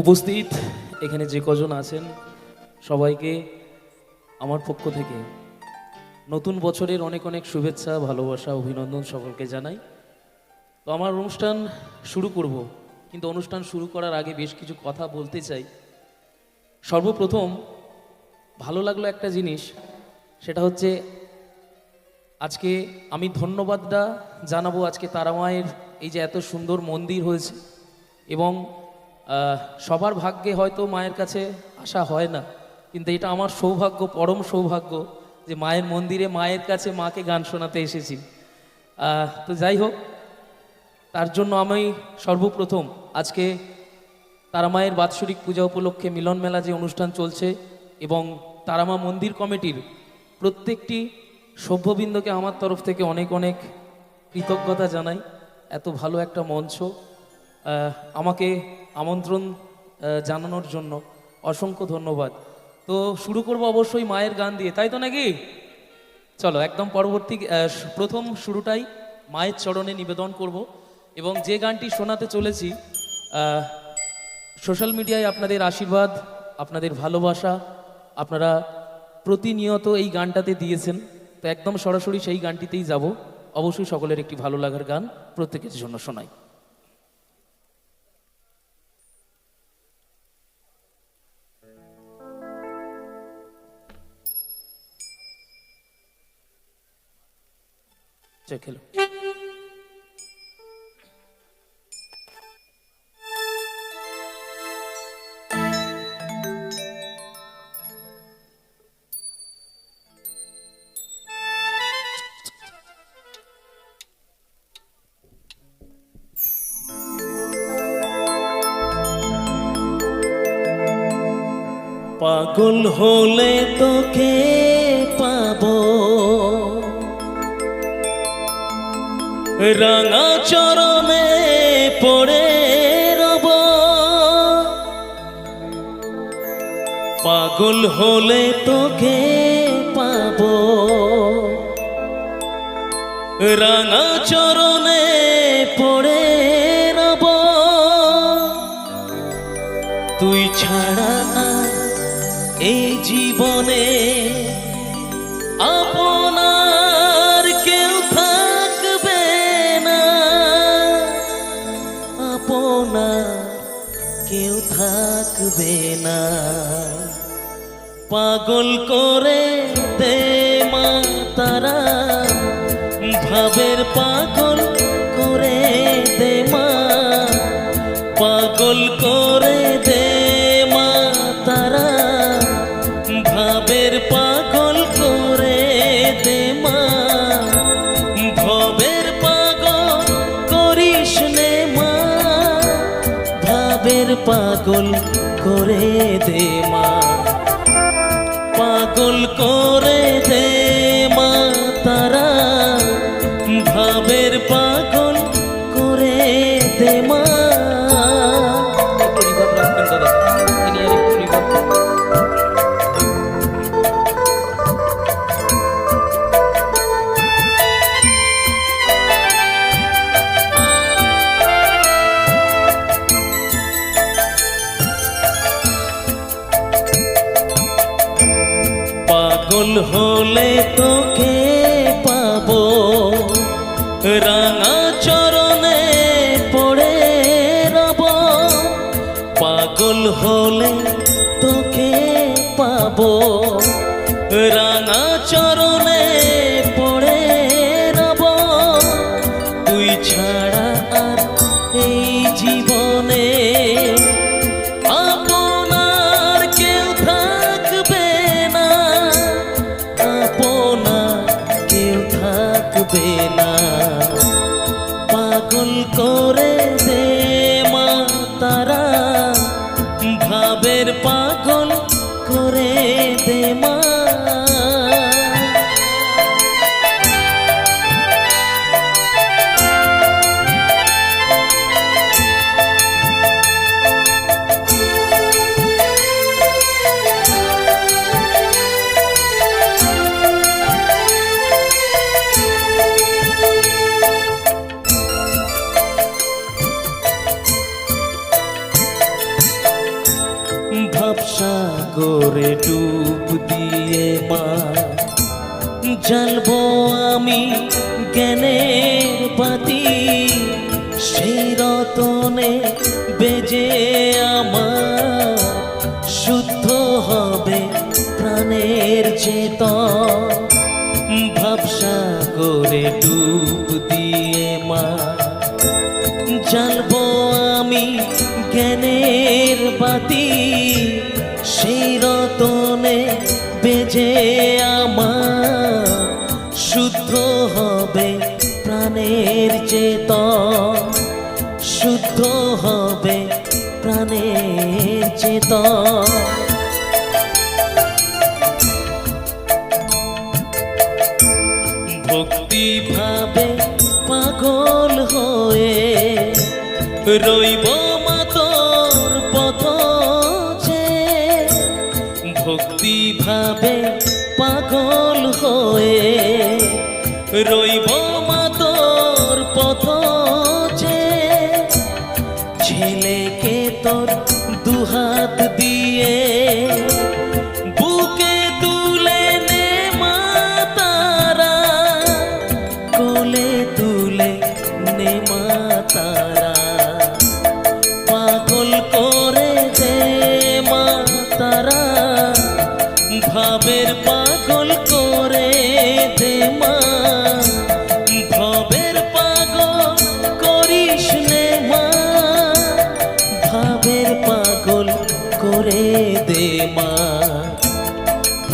উপস্থিত এখানে যে কজন আছেন সবাইকে আমার পক্ষ থেকে নতুন বছরের অনেক অনেক শুভেচ্ছা, ভালোবাসা, অভিনন্দন সকলকে জানাই। তো আমার অনুষ্ঠান শুরু করব, কিন্তু অনুষ্ঠান শুরু করার আগে বেশ কিছু কথা বলতে চাই। সর্বপ্রথম ভালো লাগলো একটা জিনিস, সেটা হচ্ছে আজকে আমি ধন্যবাদটা জানাবো আজকে তারামায়ের এই যে এত সুন্দর মন্দির হয়েছে, এবং সবার ভাগ্যে হয়তো মায়ের কাছে আসা হয় না, কিন্তু এটা আমার সৌভাগ্য, পরম সৌভাগ্য যে মায়ের মন্দিরে মায়ের কাছে মাকে গান শোনাতে এসেছি। তো যাই হোক, তার জন্য আমি সর্বপ্রথম আজকে তারামায়ের বাৎসরিক পূজা উপলক্ষে মিলন মেলা যে অনুষ্ঠান চলছে এবং তারামা মন্দির কমিটির প্রত্যেকটি সভ্যবৃন্দকে আমার তরফ থেকে অনেক অনেক কৃতজ্ঞতা জানাই। এত ভালো একটা মঞ্চ আমাকে আমন্ত্রণ জানানোর জন্য অসংখ্য ধন্যবাদ। তো শুরু করব অবশ্যই মায়ের গান দিয়ে, তাই তো নাকি? চলো একদম পরবর্তী প্রথম শুরুটাই মায়ের চরণে নিবেদন করব, এবং যে গানটি শোনাতে চলেছি সোশ্যাল মিডিয়ায় আপনাদের আশীর্বাদ, আপনাদের ভালোবাসা আপনারা প্রতিনিয়ত এই গানটাতে দিয়েছেন, তো একদম সরাসরি সেই গানটিতেই যাব। অবশ্যই সকলের একটি ভালো লাগার গান প্রত্যেকের জন্য শোনাই। খেলো পাগল হলে তোকে পাবো, রাঙা চরণে পড়ে রব। পাগল হলে তোকে পাবো, রাঙা চরণে পড়ে রব। তুই ছাড়া এই জীবনে আপনার কেউ থাকবে না, আপনার কেউ থাকবে না। পাগল করে দে মা তারা, ভাবের পাগল করে দে মা। পাগল করে দে মা তারা, ভাবের পাগল করে দে মা। ভবের পাগল করিস নে মা, ভাবের পাগল করে দে মা। পাগল করে দে মা তারা, ভাবের পাগল করে দে মা। পাগল হলে তোকে পাবো, রাঙা চরণে পড়ে রব। পাগল হলে তোকে পাবো, রাঙা চরণে পড়ে রব। তুই ছাড়া আর এই জীবনে আপনার কেউ থাকবে না, আপনার কেউ থাকবে না। পাগল করে দে মা তারা, ভাবের পাগল করে দে মা। ভাবসাগরে ডুব দিয়ে মা জ্বালবো আমি জ্ঞানের বাতি, সেই রতনে বেজে আমার শুদ্ধ হবে প্রাণের চেতন। ভাবসাগরে ডুব দিয়ে মা জ্বালবো আমি জ্ঞানের বাতি, সেই রতনে বেজে আমার শুদ্ধ হবে প্রাণের চেতন, শুদ্ধ হবে প্রাণের চেতন। ভক্তি ভাবে পাগল হয়ে রইব মা তোর পথ যে, ভক্তি ভাবে পাগল হয়ে রইব মা তোর পথ যে, ছেলেকে তোর দুহাত দিয়ে বুকে তুলে নে মা তারা, কোলে তুলে নে মা তারা, পাগল করে দে মা তারা, ভাবের পাগল করে দে মা, ভবের পাগল করিস নে মা, ভাবের পাগল করে দে মা,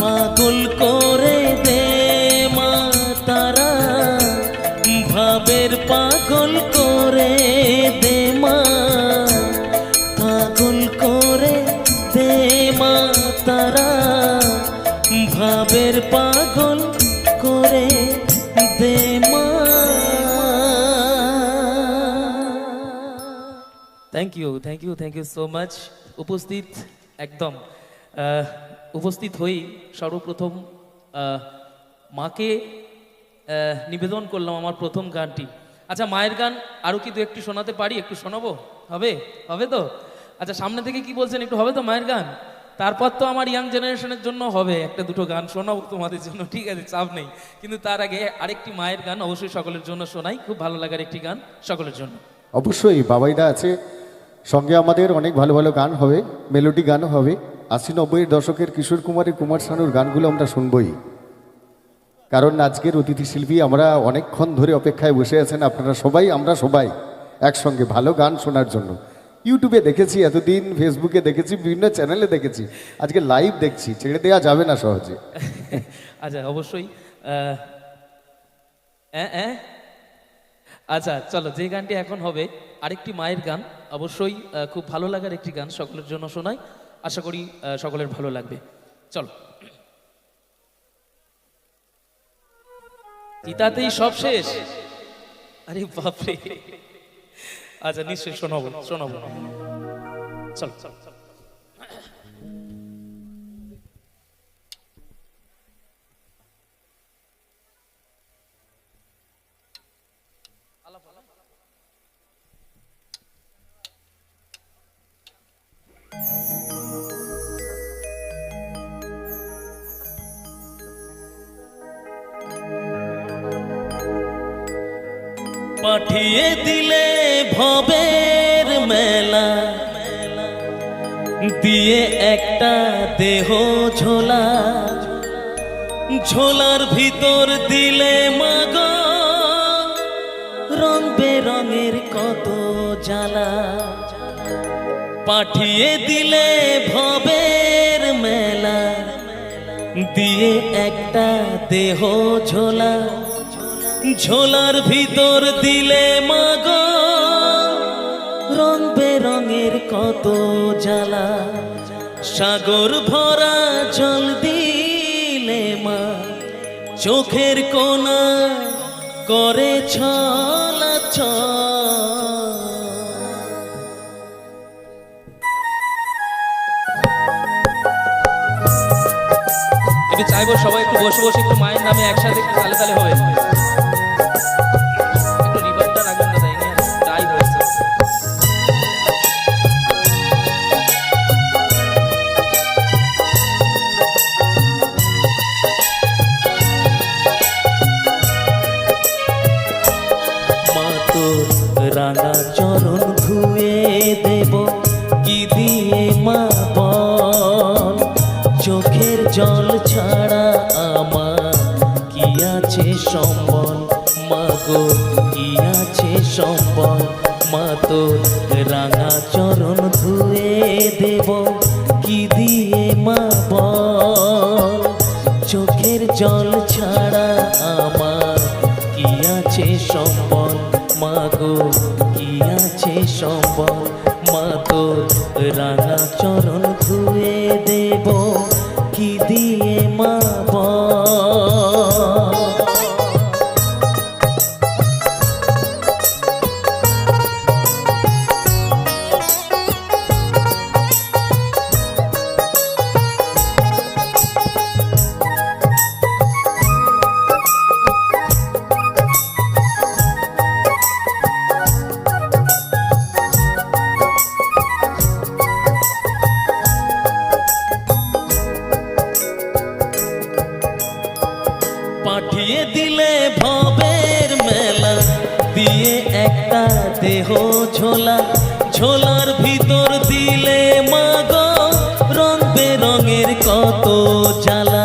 পাগল করে দে মা তারা, ভাবের পাগল করে দে মা, পাগল করে দে মা তারা, ভাবের পাগল করে দে মা। Thank you so much. উপস্থিত একদম উপস্থিত হই সর্বপ্রথম মাকে নিবেদন করলাম আমার প্রথম গানটি। আচ্ছা, মায়ের গান আরও কি দু একটি শোনাতে পারি? একটু শোনাবো? হবে? হবে তো? আচ্ছা, সামনে থেকে কি বলছেন? একটু হবে তো মায়ের গান? তারপর তো আমার ইয়াং জেনারেশনের জন্য হবে একটা দুটো গান শোনাবো তোমাদের জন্য, ঠিক আছে, চাপ নেই। কিন্তু তার আগে আরেকটি মায়ের গান অবশ্যই সকলের জন্য শোনাই, খুব ভালো লাগার একটি গান সকলের জন্য। অবশ্যই বাবাইদা আছে সঙ্গে, আমাদের অনেক ভালো ভালো গান হবে, মেলোডি গানও হবে। 80-90-এর দশকের কিশোর কুমারের, কুমার শানুর গানগুলো আমরা শুনবই, কারণ আজকের অতিথি শিল্পী আমরা অনেকক্ষণ ধরে অপেক্ষায় বসে আছেন আপনারা সবাই, আমরা সবাই একসঙ্গে ভালো গান শোনার জন্য। ইউটিউবে দেখেছি এতদিন, ফেসবুকে দেখেছি, বিভিন্ন চ্যানেলে দেখেছি, আজকে লাইভ দেখছি, ছেড়ে দেওয়া যাবে না সহজে। আচ্ছা, অবশ্যই। আচ্ছা চলো, যে গানটি এখন হবে আরেকটি মায়ের গান, অবশ্যই খুব ভালো লাগার একটি গান সকলের জন্য শোনাই, আশা করি সকলের ভালো লাগবে। চলো। চিতাতেই সব শেষ? আরে বাপরে। আচ্ছা, নিশ্চয়ই শোনাবো শোনাবো। চল চল চল। পাঠিয়ে দিলে ভবের মেলা দিয়ে একটা দেহ ঝোলা, ঝোলার ভিতর দিলে মাগ রং বেরঙের কত জ্বালা। পাঠিয়ে দিলে ভবের মেলা দিয়ে একটা দেহ ঝোলা, ঝোলার ভিতর দিলে মাগ রং বেরঙের কত জ্বালা। সাগর ভরা জল দিলে মা চোখের কোনা করে ছলাছল। একটু চাইবো সবাই একটু বসে বসে একটু মায়ের নামে একসাথে একটু তালে তালে হবে। একটু রিভারটা রাখবেন না, তাই নিয়ে তাই হয়েছে। জল ছাড়া আমার কি আছে সম্বল, মাগো কি আছে সম্বল, মা তোর রাঙা চরণ ধুয়ে দেব কি দিয়ে মা বল। চোখের জল ছাড়া আমার কি আছে সম্বল, মাগো কি আছে সম্বল, মা তোর রাঙা চরণ ধুয়ে দেব কি দিয়ে মা বল। পাঠিয়ে দিলে ভবের মেলা দিয়ে একটা দেহ ঝোলা, ঝোলার ভিতর দিলে মাগো রং বেরঙের কত জ্বালা।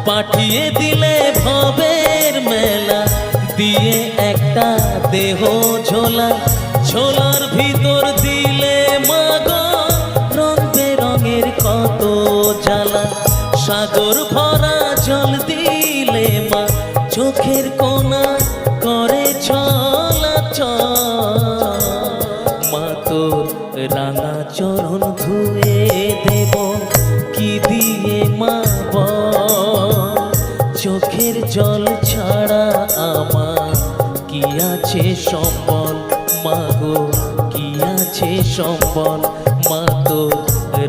পাঠিয়ে দিলে ভবের মেলা দিয়ে একটা দেহ ঝোলা, ঝোলার ভিতর দিলে মাগো রং বেরঙের কত জ্বালা। সাগর ভরা জল দিলে মা চোখের কোনা করে চলাচল, মা তোর রাঙা চরণ ধুয়ে দেব কি দিয়ে মা বল। চোখের জল ছাড়া আমার কি আছে সম্বল, মাগো কি আছে সম্বল, মা তোর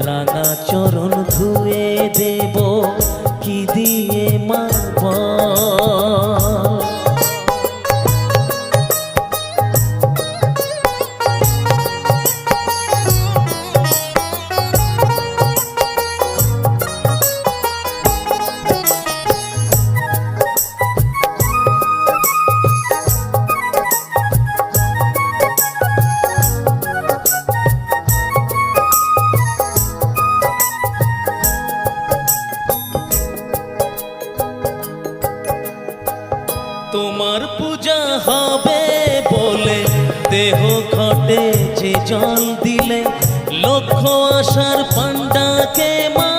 রাঙা চরণ ধুয়ে দেব কি দিয়ে মা বল। তোমার পূজা হবে বলে দেহ ঘটে যে জল দিলে, লক্ষ আশার পান্ডাকে মা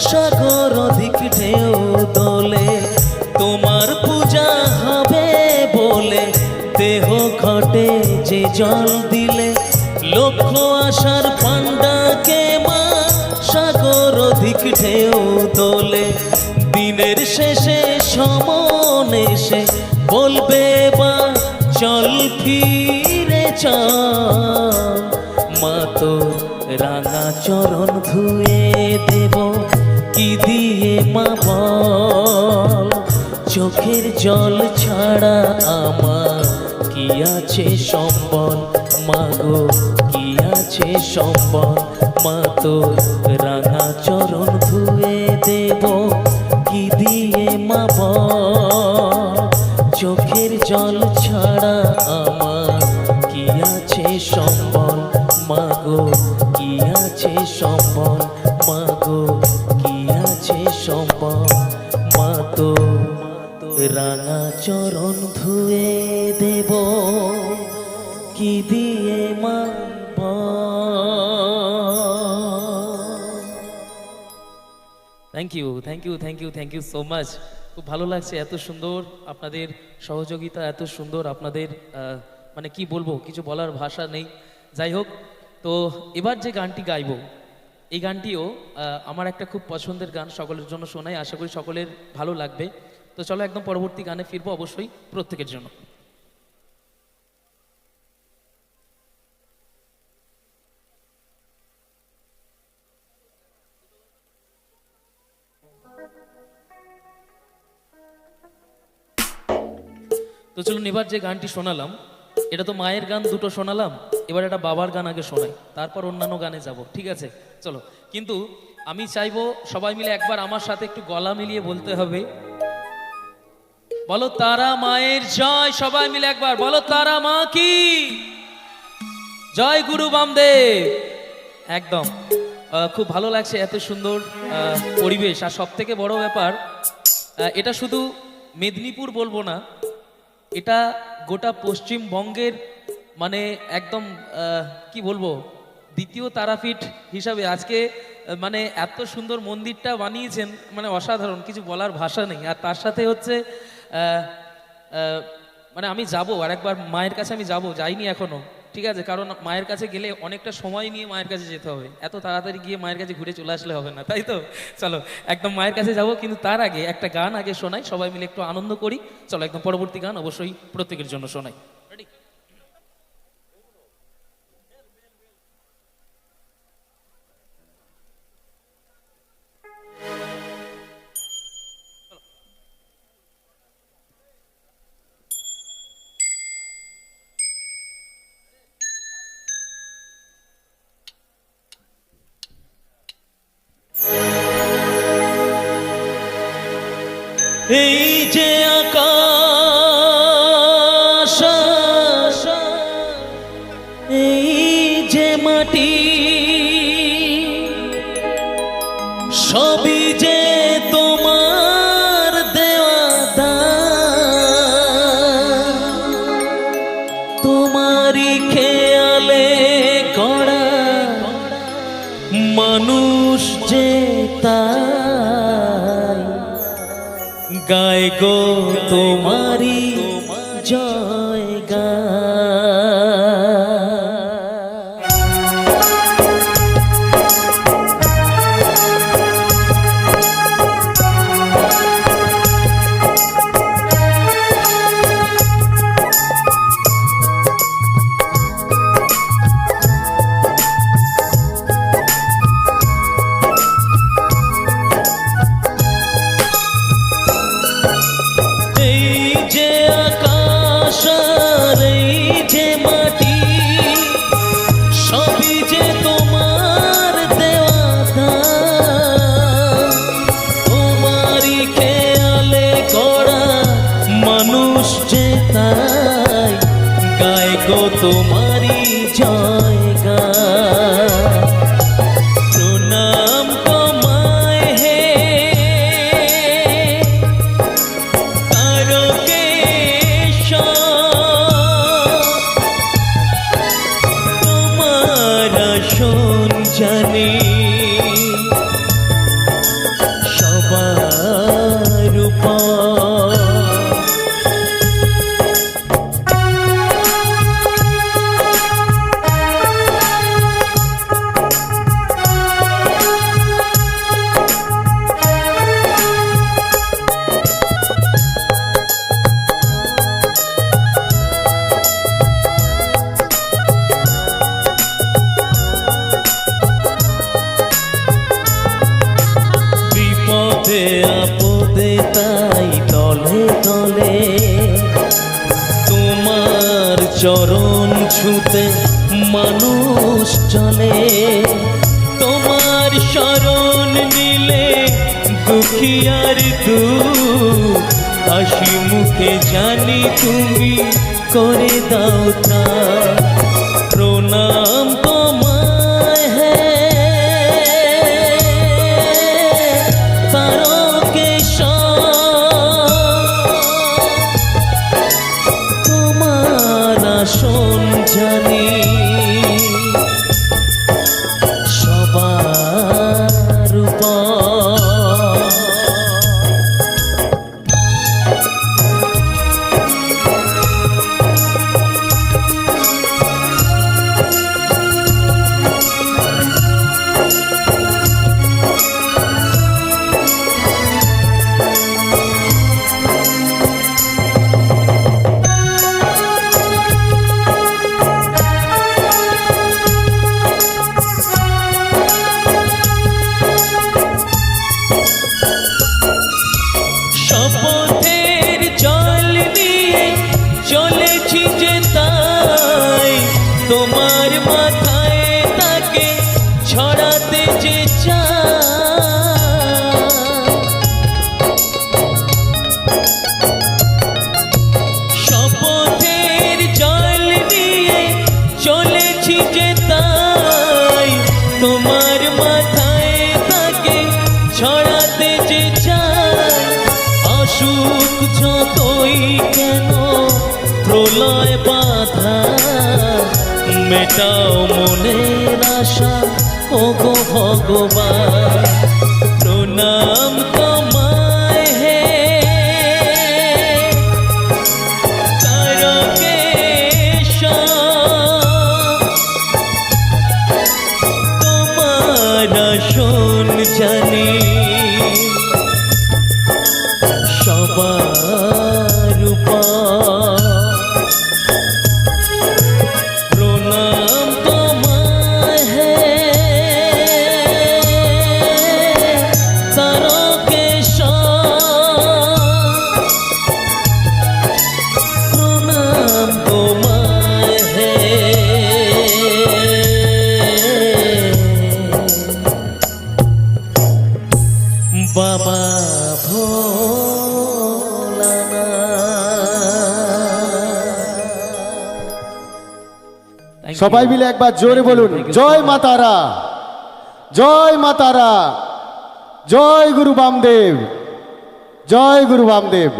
সাগর অধিক ঢেউ দোলে। তোমার পূজা হবে বলে দেহ ঘটে যে জল দিলে, লক্ষ আশার পান্ডাকে মা সাগর অধিক ঢেউ দোলে। দিনের শেষে সমন এসে বলবে বা চল ফিরে চল, মা তোর রাঙা চরণ ধুয়ে দেব কি দিয়ে মা বল। চোখের জল ছাড়া আমার কি আছে সম্বল, মাগো কি আছে সম্বল, মা তোর রাঙা চরণ ধুয়ে দেব কি দিয়ে মা বল। চোখের জল ছাড়া আমার কি আছে সম্বল, মাগো কি আছে সম্বল, মাগো কি আছে সম্বল, মা তো রাঙা চরণ ধুয়ে দেব কি দিয়ে মা thank you thank you thank you thank you so much. খুব ভালো লাগছে, এত সুন্দর আপনাদের সহযোগিতা, এত সুন্দর আপনাদের মানে কি বলবো, কিছু বলার ভাষা নেই। যাই হোক, তো এবার যে গানটি গাইবো এই গানটিও আমার একটা খুব পছন্দের গান, সকলের জন্য শোনাই, আশা করি সকলের ভালো লাগবে। তো চলো একদম পরবর্তী গানে ফিরবো, অবশ্যই প্রত্যেকের জন্য। তো চলুন, এবার যে গানটি শোনালাম এটা তো মায়ের গান দুটো শোনালাম, এবার একটা বাবার গান আগে শোনাই, তারপর অন্যান্য গানে যাব, ঠিক আছে? চলো, কিন্তু আমি চাইবো সবাই মিলে একবার আমার সাথে একটু গলা মিলিয়ে বলতে হবে, বলো তারা মায়ের জয়। সবাই মিলে একবার বলো তারা মা কি জয়, গুরু বামদেব। একদম খুব ভালো লাগছে, এত সুন্দর পরিবেশ। আর সব থেকে বড় ব্যাপার, এটা শুধু মেদিনীপুর বলবো না, এটা গোটা পশ্চিমবঙ্গের মানে একদম কি বলবো, দ্বিতীয় তারাপীঠ হিসাবে আজকে মানে এত সুন্দর মন্দিরটা বানিয়েছেন, মানে অসাধারণ, কিছু বলার ভাষা নেই। আর তার সাথে হচ্ছে মানে আমি যাব আর একবার মায়ের কাছে, আমি যাব, যাইনি এখনো, ঠিক আছে, কারণ মায়ের কাছে গেলে অনেকটা সময় নিয়ে মায়ের কাছে যেতে হবে, এত তাড়াতাড়ি গিয়ে মায়ের কাছে ঘুরে চলে আসলে হবে না, তাই তো? চলো একদম মায়ের কাছে যাব, কিন্তু তার আগে একটা গান আগে শোনাই, সবাই মিলে একটু আনন্দ করি। চলো একদম পরবর্তী গান অবশ্যই প্রত্যেকের জন্য শোনাই। Ready? এই যে আকাশ, এই যে মাটি, সবই যে তোমার দেওয়া দান, তোমারই খেয়ালে গড়া মানুষ যে তাই গায় গো তোমারি জয় মানুষ যে তাই গায় গো তোমারি জয়গা। প্রণাম তোমায় হে তারকেশ্বর, তোমার আসন জানি সবার উপর। বিপদে আপদে তাই তলে তলে তোমার চরণ ছুতে মানুষ চলে। তোমার শরণ নিলে দুঃখিয়ার দুঃখ হাসি মুখে জানি তুমি করে দাও তা। প্রণাম তোমায় হে আসন জানি সবার উপর। মেটাও মনের আশা ও গো ভগবান প্রণাম তোমায় হে শোন জানি সবার প্রণাম তোমায় হে প্রণাম তোমায় হে বাবা সবাই মিলে একবার জোরে বলুন জয় মা তারা, জয় মা তারা, জয় গুরু বামদেব, জয় গুরু বামদেব।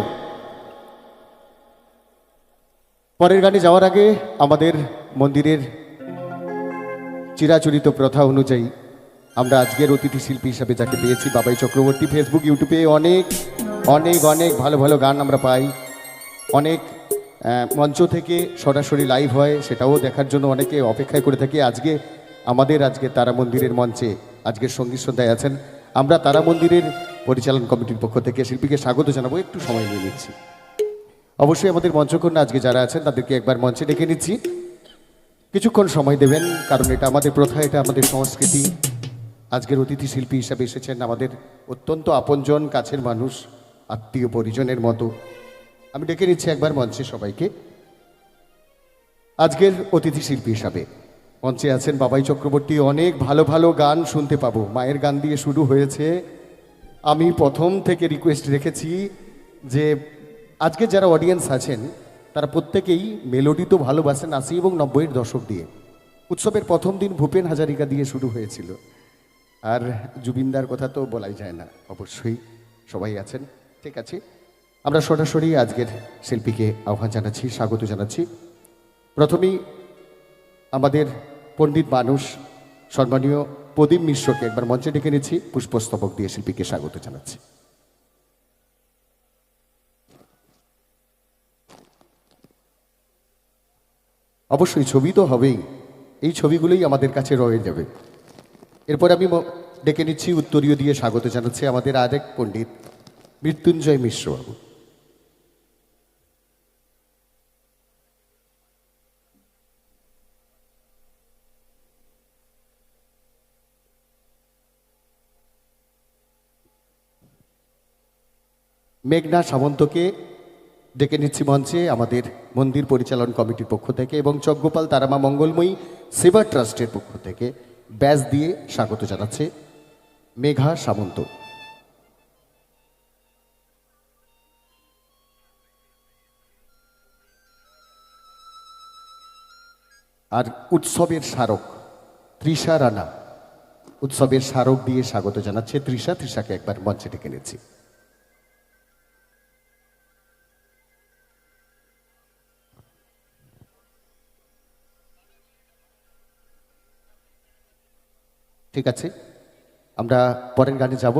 পরের গানে যাওয়ার আগে আমাদের মন্দিরের চিরাচরিত প্রথা অনুযায়ী আমরা আজকের অতিথি শিল্পী হিসাবে যাকে পেয়েছি বাবাই চক্রবর্তী, ফেসবুক ইউটিউবে অনেক অনেক অনেক ভালো ভালো গান আমরা পাই, অনেক মঞ্চ থেকে সরাসরি লাইভ হয়, সেটাও দেখার জন্য অনেকে অপেক্ষায় করে থাকি। আজকে তারা মন্দিরের মঞ্চে আজকের সঙ্গীত সন্ধ্যায় আছেন। আমরা তারা মন্দিরের পরিচালন কমিটির পক্ষ থেকে শিল্পীকে স্বাগত জানাবো, একটু সময় নিয়ে নিচ্ছি। অবশ্যই আমাদের মঞ্চকন্যা আজকে যারা আছেন তাদেরকে একবার মঞ্চে ডেকে নিচ্ছি, কিছুক্ষণ সময় দেবেন, কারণ এটা আমাদের প্রথা, এটা আমাদের সংস্কৃতি। আজকের অতিথি শিল্পী হিসাবে এসেছেন আমাদের অত্যন্ত আপনজন, কাছের মানুষ, আত্মীয় পরিজনের মতো। আমি ডেকে নিচ্ছি একবার মঞ্চে সবাইকে। আজকের অতিথি শিল্পী হিসাবে মঞ্চে আছেন বাবাই চক্রবর্তী। অনেক ভালো ভালো গান শুনতে পাবো, মায়ের গান দিয়ে শুরু হয়েছে। আমি প্রথম থেকে রিকোয়েস্ট রেখেছি যে আজকে যারা অডিয়েন্স আছেন তারা প্রত্যেকেই মেলোডি তো ভালোবাসেন ৮০ এবং ৯০-এর দশক দিয়ে। উৎসবের প্রথম দিন ভূপেন হাজারিকা দিয়ে শুরু হয়েছিল, আর জুবিনদার কথা তো বলাই যায় না। অবশ্যই সবাই আছেন, ঠিক আছে। আমরা সরাসরি আজকের শিল্পীকে আহ্বান জানাচ্ছি, স্বাগত জানাচ্ছি। প্রথমেই আমাদের পণ্ডিত মানুষ সম্মানীয় প্রদীপ মিশ্রকে একবার মঞ্চে ডেকে নিচ্ছি, পুষ্পস্তবক দিয়ে শিল্পীকে স্বাগত জানাচ্ছি। অবশ্যই ছবি তো হবেই, এই ছবিগুলোই আমাদের কাছে রয়ে যাবে। এরপর আমি ডেকে নিচ্ছি উত্তরীয় দিয়ে স্বাগত জানাচ্ছি আমাদের আরেক পণ্ডিত মৃত্যুঞ্জয় মিশ্রবাবু। মেঘনা সামন্তকে ডেকে নিচ্ছি মঞ্চে আমাদের মন্দির পরিচালন কমিটির পক্ষ থেকে এবং চকগোপাল তারামা মঙ্গলময়ী সেবা ট্রাস্টের পক্ষ থেকে ব্যাজ দিয়ে স্বাগত জানাচ্ছে মেঘা সামন্ত। আর উৎসবের স্মারক তৃষা রানা, উৎসবের স্মারক দিয়ে স্বাগত জানাচ্ছে তৃষাকে একবার মঞ্চে ডেকে নিচ্ছি। ঠিক আছে, আমরা পরের গানে যাব।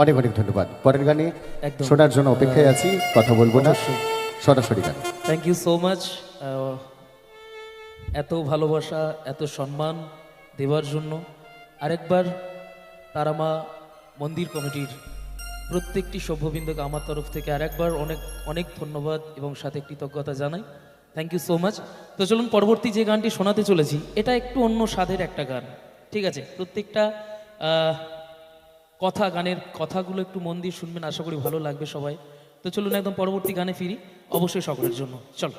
অনেক অনেক ধন্যবাদ। পরের গানে একদম শোনার জন্য অপেক্ষায় আছি, কথা বলবো না, সরাসরি গান। থ্যাংক ইউ সো মাচ এত ভালোবাসা, এত সম্মান দেওয়ার জন্য। আরেকবার তারামা মন্দির কমিটির প্রত্যেকটি সভ্যবৃন্দকে আমার তরফ থেকে আরেকবার অনেক অনেক ধন্যবাদ এবং সাথে কৃতজ্ঞতা জানাই। Thank you so much. তো চলুন পরবর্তী যে গানটি শোনাতে চলেছি, এটা একটু অন্য স্বাদের একটা গান, ঠিক আছে। প্রত্যেকটা গানের কথাগুলো একটু মন দিয়ে শুনবেন, আশা করি ভালো লাগবে সবাই। তো চলুন একদম পরবর্তী গানে ফিরি, অবশ্যই সকলের জন্য। চলো।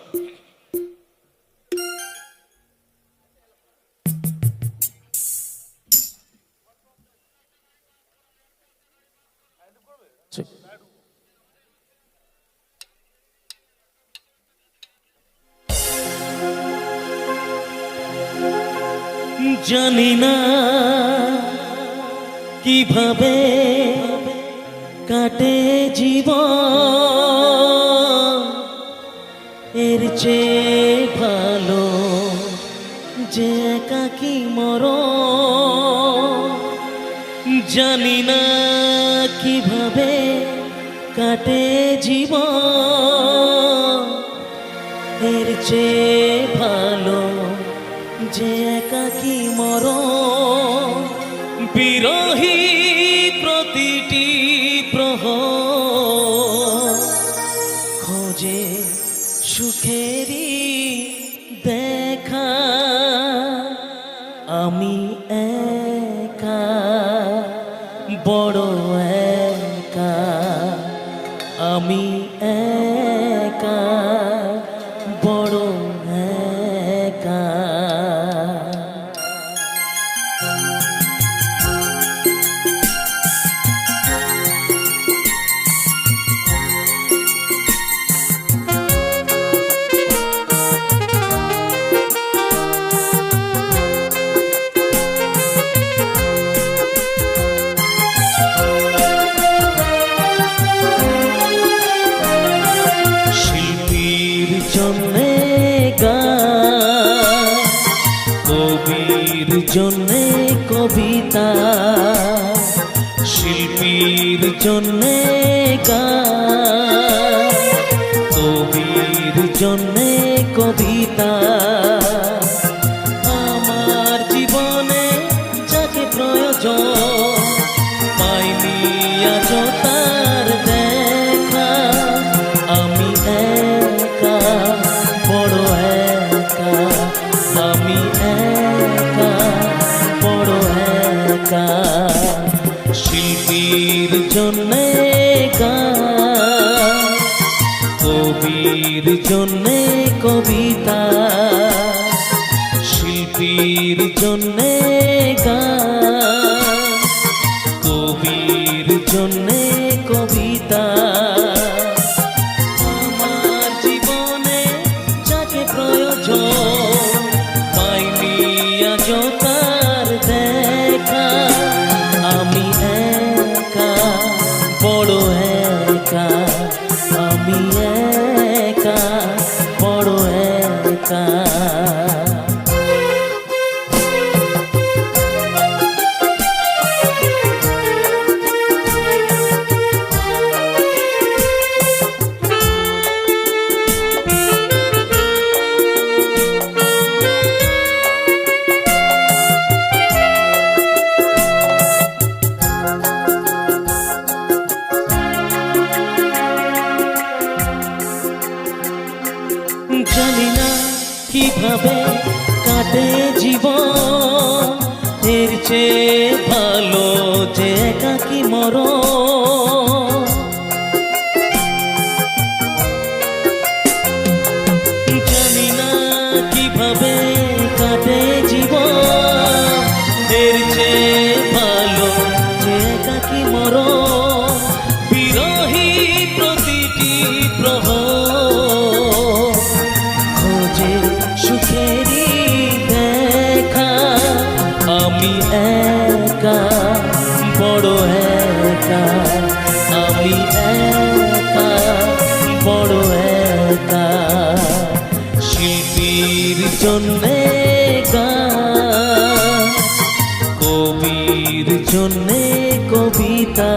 জানি না কিভাবে কাটে জীবন এর চেয়ে ভালো যে একাকী মরণ। জানি না কিভাবে কাটে জীবন এর চেয়ে ভালো যে একাকী মরণ। বিরহী প্রতিটি প্রহর খোঁজে সুখেরই দেখা। আমি একা, বড় একা, আমি একা, বড় একা। শিল্পীর জন্যে গান, কবির জন্যে কবিতা। শিল্পীর জন্যে গান, কবির জন্যে কবিতা। আমার জীবনে যাকে প্রয়োজন পাইনি আজ তার দেখা। আমি একা, বড় একা, আমি একা, বড় একা। শিল্পীর জন্যে গান, কবির জন্যে কবিতা। শিল্পীর জন্যে গান, কবির জন্যে কবিতা। আমার জীবনে যাকে প্রয়োজন পাইনি আজ তার দেখা। আমি একা, বড় একা, আমি একা, বড় একা। জানি না কিভাবে কাটে জীবন এর চেয়ে ভালো যে একাকী মরণ। জানি না কিভাবে কাটে জীবন এর চেয়ে ভালো যে একাকী মরণ। বিরহী প্রতিটি প্রহর খোঁজে সুখেরই দেখা। আমি একা, বড় একা, আমি একা, বড় একা। শিল্পীর জন্যে গান, কবির জন্যে কবিতা।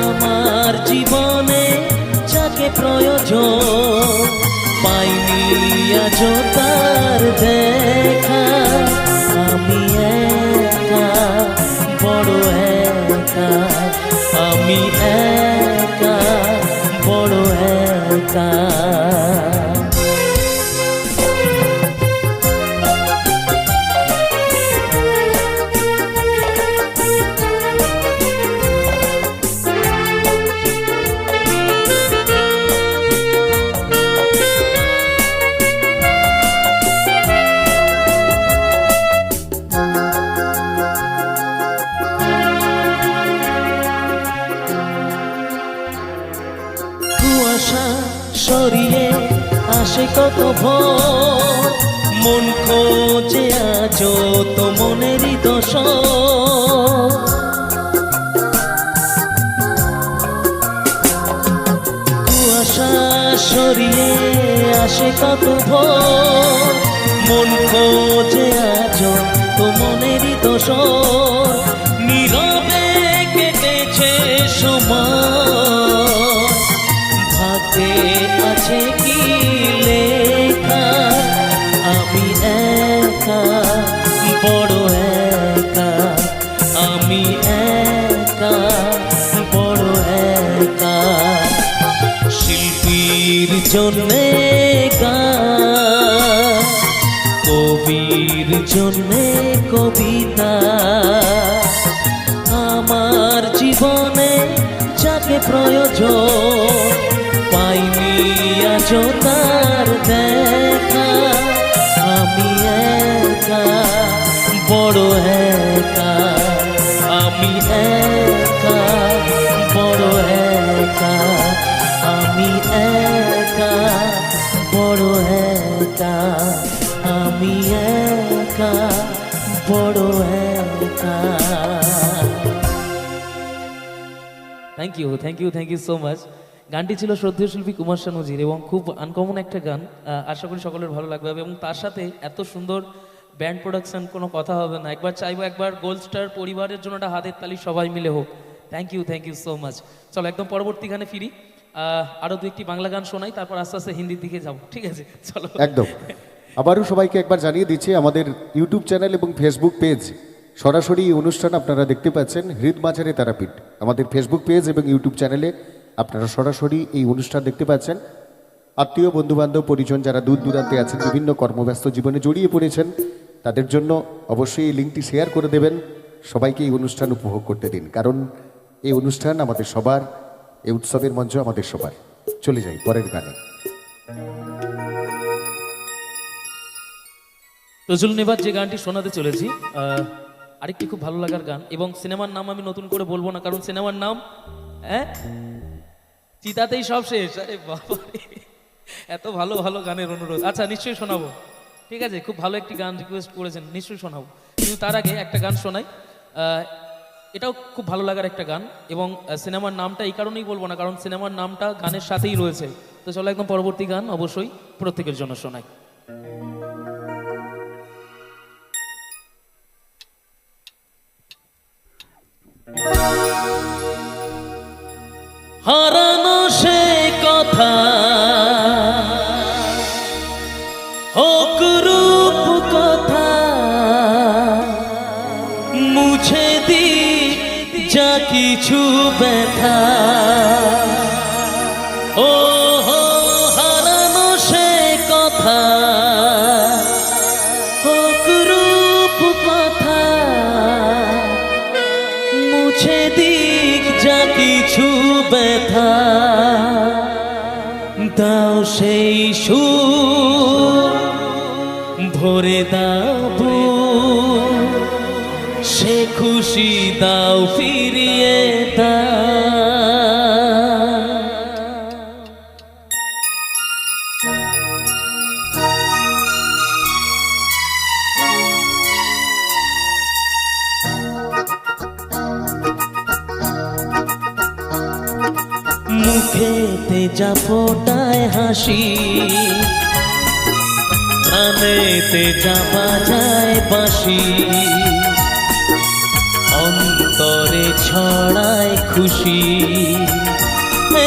আমার জীবনে যাকে প্রয়োজন পাইনি আজ তার দেখা। আমি একা, বড় একা, আমি একা, বড় একা। কুয়াশা সরিয়ে আসে কত ভোর, মন খোঁজে আজ তো মনেরই দোষ। কুয়াশা সরিয়ে আসে কত ভোর, মন খোঁজে আজ তো মনেরই দোষর, নীরবে কেটেছে সময়, ভাগ্যে আছে কি লেখা, আমি একা বড় একা, আমি একা বড় একা। শিল্পীর জন্যে গান, কবির জন্যে কবিতা, আমার জীবনে যাকে প্রয়োজন পাইনি আজও তার দেখা, আমি একা বড় একা, আমি একা বড় একা, আমি একা বড় একা, আমি একা বড় একা। Thank you thank you thank you so much. গানটি ছিল শ্রদ্ধেয় শিল্পী কুমার শানুজির এবং খুব আনকমন একটা গান। আশা করি সকলের ভালো লাগবে এবং তার সাথে এত সুন্দর ব্যান্ড প্রোডাকশন, কোনো কথা হবে না। একবার চাইবো একবার গোল্ড স্টার পরিবারের জন্য একটা হাতের তালি সবাই মিলে হোক। Thank you so much. চলো একদম পরবর্তী গানে ফিরি, আরও দু একটি বাংলা গান শোনাই, তারপর আস্তে আস্তে হিন্দির দিকে যাবো, ঠিক আছে? চলো একদম। আবারও সবাইকে একবার জানিয়ে দিচ্ছি আমাদের ইউটিউব চ্যানেল এবং ফেসবুক পেজ সরাসরি এই অনুষ্ঠান আপনারা দেখতে পাচ্ছেন হৃদমাঝারে তারাপীঠ। আমাদের ফেসবুক পেজ এবং ইউটিউব চ্যানেলে আপনারা সরাসরি এই অনুষ্ঠান দেখতে পাচ্ছেন। আত্মীয় বন্ধুবান্ধব পরিজন যারা দূর দূরান্তে আছেন, বিভিন্ন কর্মব্যস্ত জীবনে জড়িয়ে পড়েছেন, তাদের জন্য অবশ্যই এই লিঙ্কটি শেয়ার করে দেবেন। সবাইকে এই অনুষ্ঠান উপভোগ করতে দিন, কারণ এই অনুষ্ঠান আমাদের সবার, এই উৎসবের মঞ্চ আমাদের সবার। চলে যাই পরের গানে। তো চলুন এবার যে গানটি শোনাতে চলেছি আরেকটি খুব ভালো লাগার গান, এবং সিনেমার নাম আমি নতুন করে বলবো না, কারণ সিনেমার নাম চিতাতেই সব শেষ। আরে বাবা, এত ভালো ভালো গানের অনুরোধ। আচ্ছা নিশ্চয়ই শোনাবো, ঠিক আছে? খুব ভালো একটি গান রিকোয়েস্ট করেছেন, নিশ্চয়ই শোনাবো। কিন্তু তার আগে একটা গান শোনাই, এটাও খুব ভালো লাগার একটা গান, এবং সিনেমার নামটা এই কারণেই বলবো না, কারণ সিনেমার নামটা গানের সাথেই রয়েছে। তো চলো একদম পরবর্তী গান অবশ্যই প্রত্যেকের জন্য শোনাই। হারানো সে কথা হোক রূপ কথা, মুছে দি যা কিছু ব্যথা, ও হো হারানো সে কথা হোক রূপ কথা, মুছে দিক যা কিছু ব্যথা, দাও সেই সুর ভরে দাও বুক, সে খুশি দাও ফিরিয়ে দাও। মুখেতে যা ফোটায় হাসি, কানেতে যা বাজায় বাঁশি, অন্তরে ছড়ায় খুশি,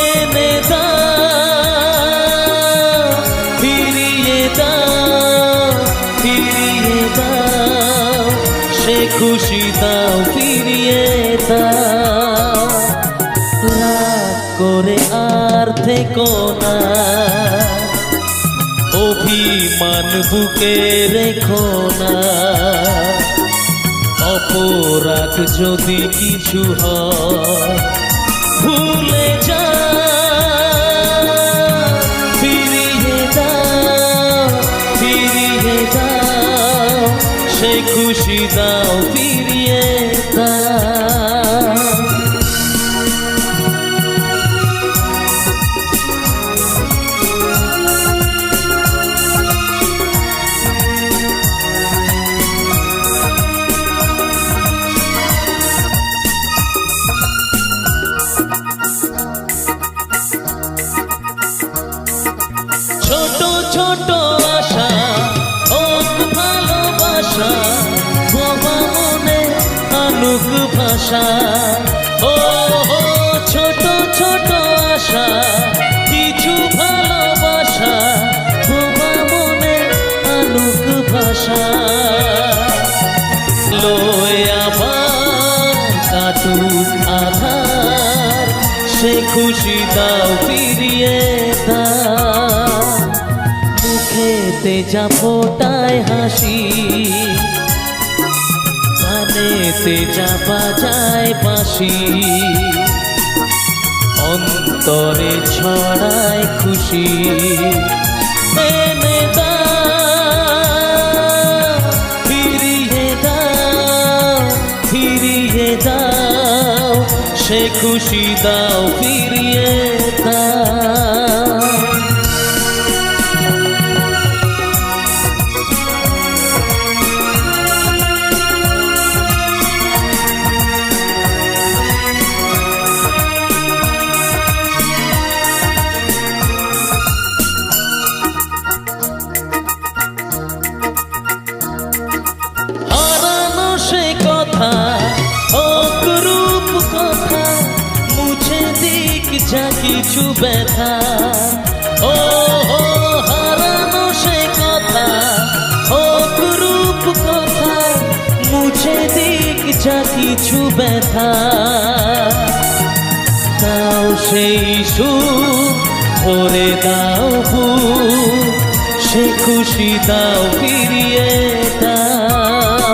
এনে দাও ফিরিয়ে দাও, ফিরিয়ে দাও, সে খুশি দাও ফিরিয়ে দাও। রাগ করে আর থেকো না, অভিমান বুকে রেখো না, অপরাধ যদি কিছু হয় ভুলে যা, ফিরিয়ে দাও, ফিরিয়ে দাও, সে খুশি দাও ফিরিয়ে দাও। ভাষা। ও ও ছোট ছোট আশা, কিছু ভালোবাসা, বোবা মনে আলোক ভাষা। লয় আবার কাটুক আধার, সে খুশি দাও ফিরিয়ে দাও। মুখেতে যা ফোটায় হাসি, কানেতে যা বাজায় বাঁশি, অন্তরে ছড়ায় খুশি। এনে দাও, ফিরিয়ে দাও, ফিরিয়ে দাও, সে খুশি দাও ফিরিয়ে দাও। হারানো সে কথা, অপরূপ কথা, মুছে দিক যা কিছু ব্যথা। ও ও হারানো সে কথা, অপরূপ কথা, মুছে দিক যা কিছু ব্যথা। দাও সেই সুখ, ভরে দাও বুক, সে খুশি দাও ফিরিয়ে দাও।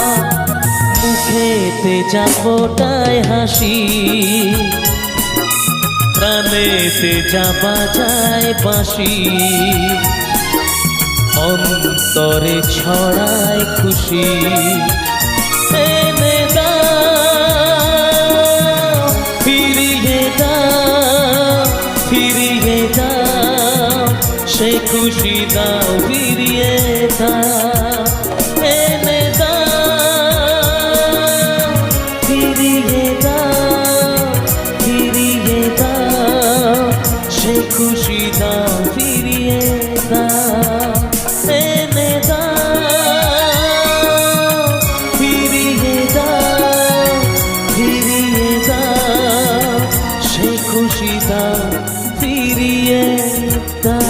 মুখেতে যা ফোটায় হাসি, প্রাণেতে যা বাজায় বাঁশি, অন্তরে ছড়ায় খুশি। এনে দাও, ফিরিয়ে দাও, ফিরিয়ে দাও, সে খুশি দাও ফিরিয়ে দাও। এনে দাও, ফিরিয়ে দাও, ফিরিয়ে দাও, সে খুশি দাও ফিরিয়ে দাও। এনে দাও, ফিরিয়ে দাও, ফিরিয়ে দাও, সে খুশি দাও ফিরিয়ে দাও।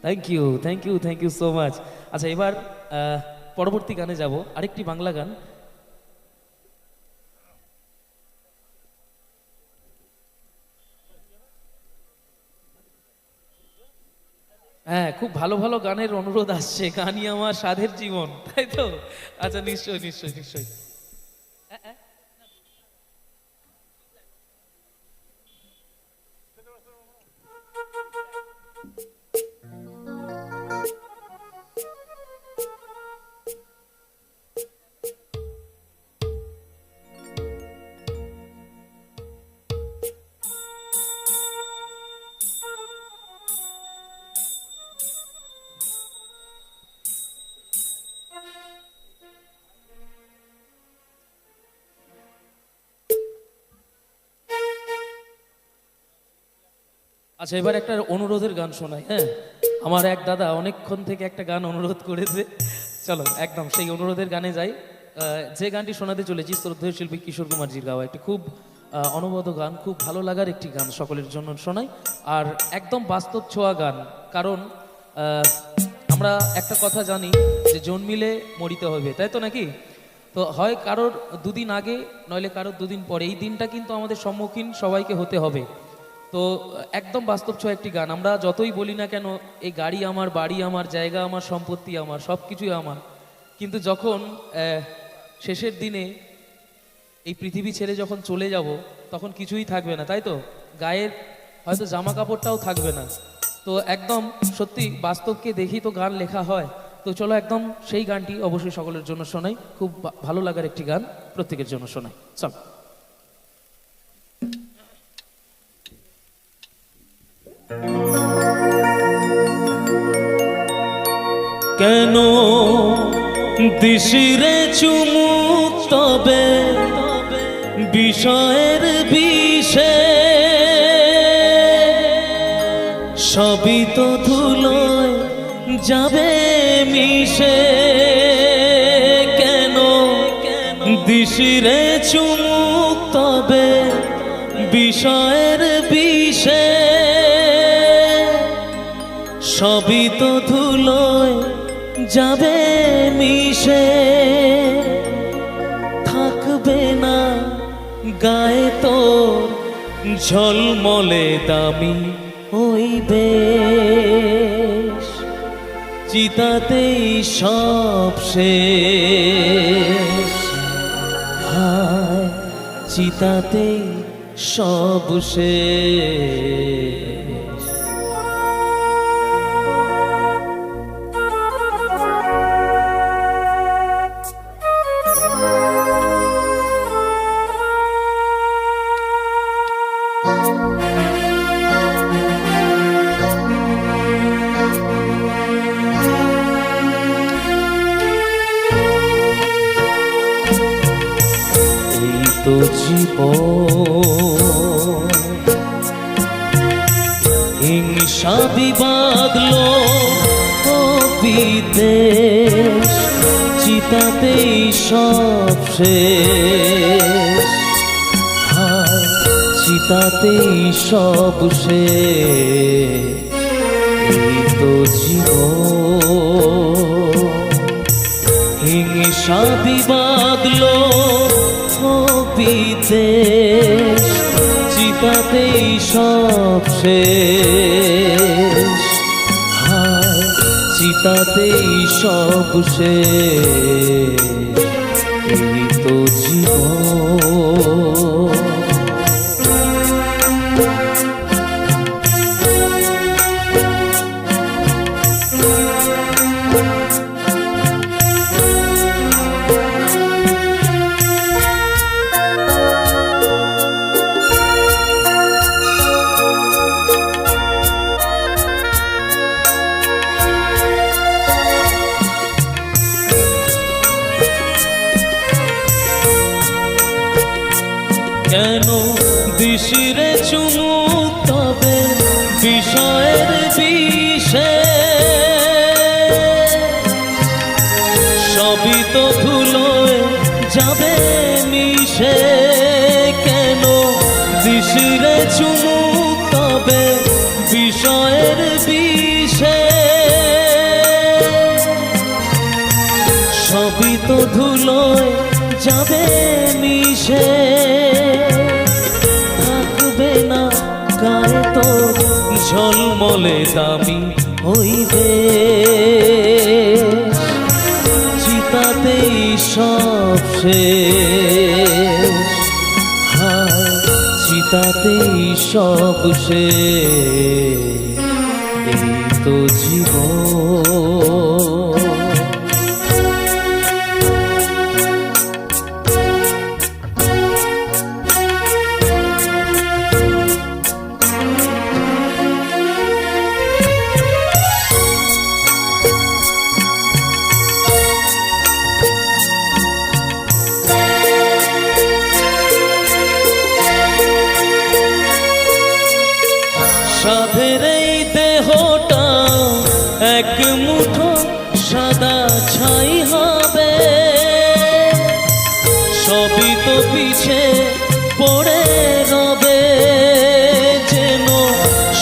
Thank you, thank you, thank you so much. আচ্ছা, এবার পরবর্তী গানে যাব, আরেকটি বাংলা গান। হ্যাঁ, খুব ভালো ভালো গানের অনুরোধ আসছে, গানই আমার সাধের জীবন, তাই তো? আচ্ছা, নিশ্চয়ই নিশ্চয়ই নিশ্চয়ই। আচ্ছা, এবার একটা অনুরোধের গান শোনাই। হ্যাঁ, আমার এক দাদা অনেকক্ষণ থেকে একটা গান অনুরোধ করেছে, চলো একদম সেই অনুরোধের গানে যাই। যে গানটি শোনাতে চলেছি শ্রদ্ধেয় শিল্পী কিশোর কুমারজির গাওয়া একটি খুব অনবদ্য গান, খুব ভালো লাগার একটি গান, সকলের জন্য শোনাই। আর একদম বাস্তব ছোঁয়া গান, কারণ আমরা একটা কথা জানি যে জন্মিলে মরিতে হবে, তাই তো নাকি? তো হয় কারোর দুদিন আগে, নইলে কারোর দুদিন পরে, এই দিনটা কিন্তু আমাদের সম্মুখীন সবাইকে হতে হবে। তো একদম বাস্তব ছোঁয়া একটি গান। আমরা যতই বলি না কেন এই গাড়ি আমার, বাড়ি আমার, জায়গা আমার, সম্পত্তি আমার, সব কিছুই আমার, কিন্তু যখন শেষের দিনে এই পৃথিবী ছেড়ে যখন চলে যাব, তখন কিছুই থাকবে না, তাই তো? গায়ের হয়তো জামা কাপড়টাও থাকবে না। তো একদম সত্যি বাস্তবকে দেখি তো গান লেখা হয়। তো চলো একদম সেই গানটি অবশ্যই সকলের জন্য শোনাই, খুব ভালো লাগার একটি গান, প্রত্যেকের জন্য শোনাই। চল। কেন দিশিরে চুমুক তবে বিষয়ের বিষে, সবই তো ধুলোয় যাবে মিশে। কেন দিশিরে চুমুক তবে বিষয়ের বিষে সবই তো ধুলোয় যাবে মিশে থাকবে না গায়ে তো ঝলমলে দামি ওই বেশ চিতাতেই সব শেষ হায় চিতাতেই সব শেষ এই তো জীবন হিংসা বিবাদ ও বিদেশ চিতাতেই সব শেষ হায় চিতাতেই সব শেষ এই তো জীবন হিংসা বিবাদ ও বিদেশ চিতাতেই সব শেষ হায় চিতাতেই সব শেষ এই তো জীবন কেন দিশিরে চুমুক তবে বিষয়ের বিষে সবই তো ধুলোয় যাবে মিশে কেন দিশিরে চুমুক তবে বিষয়ের বিষে সবই তো ধুলোয় যাবে মিশে থাকবে না গায়ে তো ঝলমলে দামি হইবে চিতাতেই সব শেষ হায় চিতাতেই সব শেষ এই তো জীবন সাধের এই দেহটা এক মুঠো সাদা ছাই হবে সবই তো পিছে পড়ে রবে যেন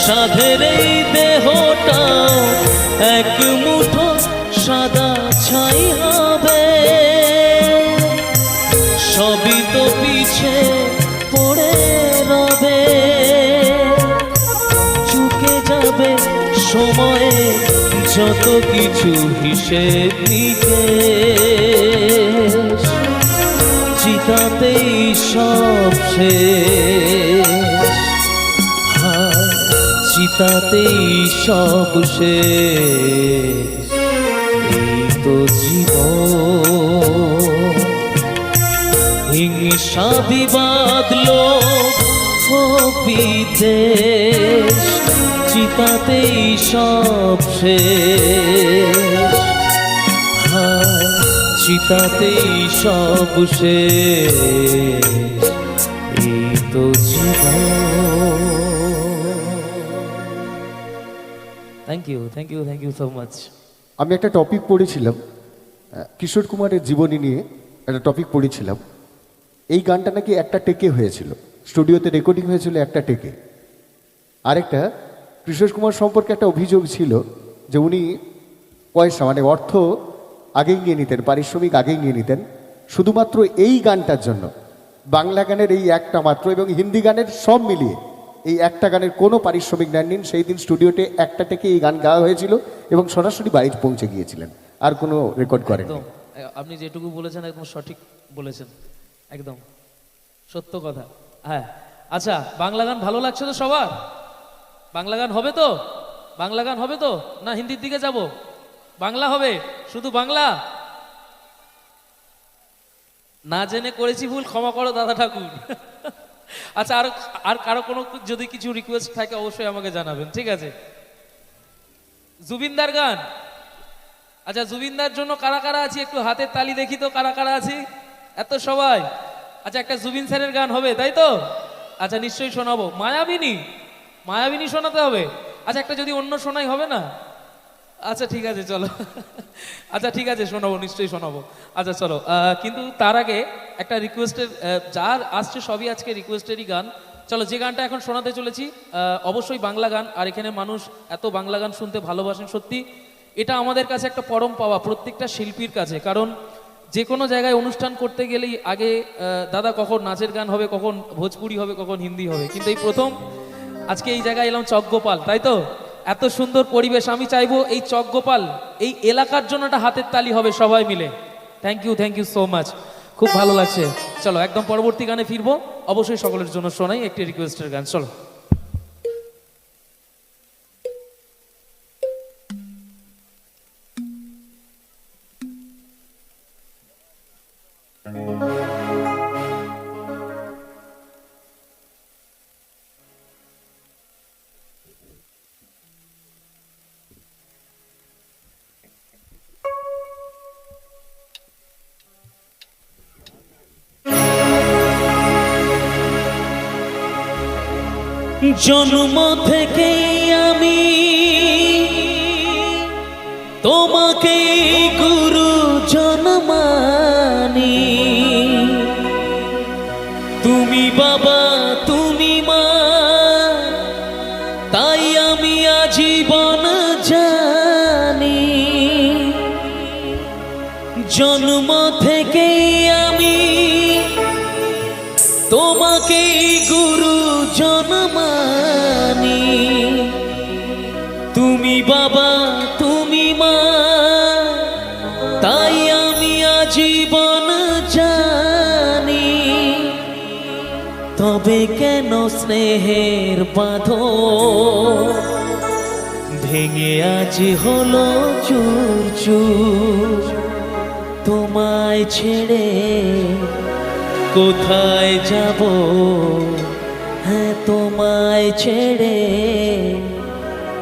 সাধের এই দেহটা এক মুঠো সাদা ছাই হবে সবই তো পিছে পড়ে রবে যাবে সময়ে যত কিছু হিসেব নিকেশ চিতাতেই সব শেষ হায় চিতাতেই সব শেষ এই তো জীবন হিংসা বিবাদ ও বিদেশ চিতাতেই সব শেষ হায় চিতাতেই সব শেষ এই তো জীবন থ্যাংক ইউ সো মাচ আমি একটা টপিক পড়েছিলাম কিশোর কুমারের জীবনী নিয়ে একটা টপিক পড়েছিলাম এই গানটা নাকি একটা টেকে হয়েছিল, স্টুডিওতে রেকর্ডিং হয়েছিল একটা টেকে। আরেকটা কিশোর কুমার সম্পর্কে একটা অভিযোগ ছিল যে উনি পয়সা মানে অর্থ আগেই নিয়ে নিতেন, পারিশ্রমিক আগেই নিয়ে নিতেন শুধুমাত্র এই গানটার জন্য। বাংলা গানের এই একটা মাত্র এবং হিন্দি গানের সব মিলিয়ে এই একটা গানের কোনো পারিশ্রমিক নেননি। সেই দিন স্টুডিওতে একটা থেকে এই গান গাওয়া হয়েছিল এবং সরাসরি বাড়িতে পৌঁছে গিয়েছিলেন, আর কোনো রেকর্ড করেন। একদম আপনি যেটুকু বলেছেন একদম সঠিক বলেছেন, একদম সত্য কথা। হ্যাঁ, আচ্ছা, বাংলা গান ভালো লাগছে তো সবার? বাংলা গান হবে তো? বাংলা গান হবে তো না হিন্দির দিকে যাব? বাংলা হবে, শুধু বাংলা। না জেনে করেছি ভুল, ক্ষমা করো দাদা ঠাকুর। আচ্ছা, আর কারো কোনো যদি কিছু রিকোয়েস্ট থাকে অবশ্যই আমাকে জানাবেন, ঠিক আছে? জুবিনদার গান, আচ্ছা, জুবিনদার জন্য কারা কারা আছি একটু হাতের তালি দেখি তো, কারা কারা আছি? এত সবাই। আচ্ছা, একটা জুবিন স্যারের গান হবে তাই তো? আচ্ছা, নিশ্চয়ই শোনাবো। মায়াবিনী, মায়াবিনী শোনাতে হবে। আচ্ছা, একটা যদি অন্য শোনাই হবে না? আচ্ছা ঠিক আছে, চলো। আচ্ছা ঠিক আছে, শোনাবো, নিশ্চয়ই শোনাবো। আচ্ছা চলো, কিন্তু তার আগে একটা রিকোয়েস্টের, যার আসছে সবই আজকে রিকোয়েস্টেরই গান। চলো, যে গানটা এখন শোনাতে চলেছি অবশ্যই বাংলা গান, আর এখানে মানুষ এত বাংলা গান শুনতে ভালোবাসেন। সত্যি এটা আমাদের কাছে একটা পরম পাওয়া, প্রত্যেকটা শিল্পীর কাছে। কারণ যে কোনো জায়গায় অনুষ্ঠান করতে গেলেই আগে দাদা কখন নাচের গান হবে, কখন ভোজপুরি হবে, কখন হিন্দি হবে, কিন্তু এই প্রথম আজকে এই জায়গায় এলাম চকগোপাল, তাই তো? এত সুন্দর পরিবেশ। আমি চাইবো এই চকগোপাল এই এলাকার জন্য একটা হাতের তালি হবে সবাই মিলে। থ্যাংক ইউ সো মাচ, খুব ভালো লাগছে। চলো, একদম পরবর্তী গানে ফিরবো। অবশ্যই সকলের জন্য শোনাই একটি রিকোয়েস্টের গান। চলো। জন্ম থেকে আমি তোমাকে গুরু জন্মানি, তুমি বাবা তুমি মা, তাই আমি আজীবন জানি। জন্ম থেকে আমি তোমাকে গুরু জন্মানি, তুমি বাবা তুমি মা, তাই আমি আজীবন জানি। তবে কেন স্নেহের বাঁধন ভেঙে আজ হলো চুর চুর? তোমায় ছেড়ে কোথায় যাব, হ্যাঁ তোমায় ছেড়ে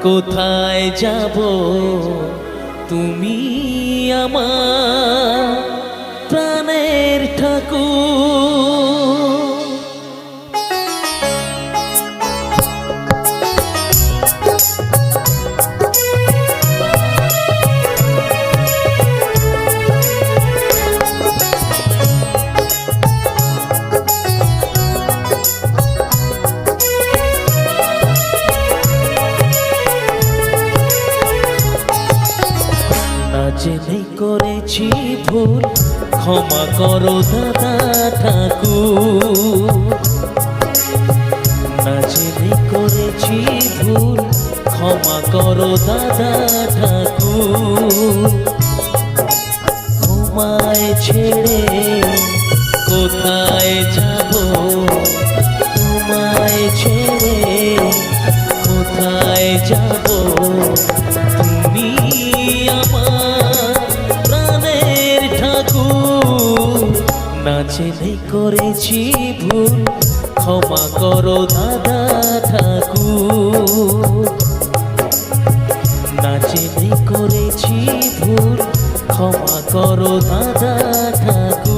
কোথায় যাব? তুমি আমার প্রাণের ঠাকুর। জেনে করেছি ভুল, ক্ষমা করো দাদা ঠাকুর। না জেনে করেছি ভুল, ক্ষমা করো দাদা ঠাকুর। তোমায় ছেড়ে কোথায় যাব, তোমায় ছেড়ে কোথায় যাব? তুমি আমার প্রাণের ঠাকুর। না জেনে করেছি ভুল, ক্ষমা করো দাদা ঠাকুর। না জেনে করেছি ভুল, ক্ষমা করো দাদা ঠাকুর।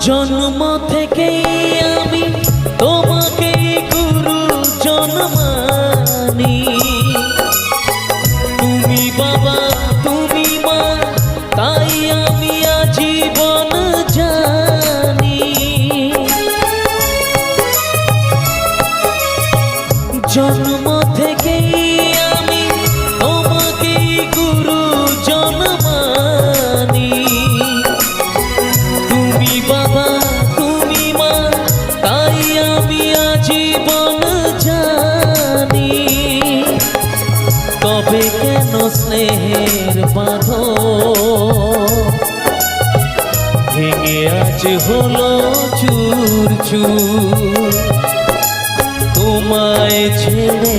জন্ম থেকেই আমি তোমাকে গুরুজন মানি, তুমি বাবা তুমি মা, তাই আমি আজীবন জানি। জন্ম থেকেই আমি তোমাকে গুরুজন মানি, তুমি বাবা তুমি মা, তাই আমি আজীবন জানি। তবে কেন স্নেহের বাঁধন ভেঙে আজ হলো চুর চুর? তোমায় ছেড়ে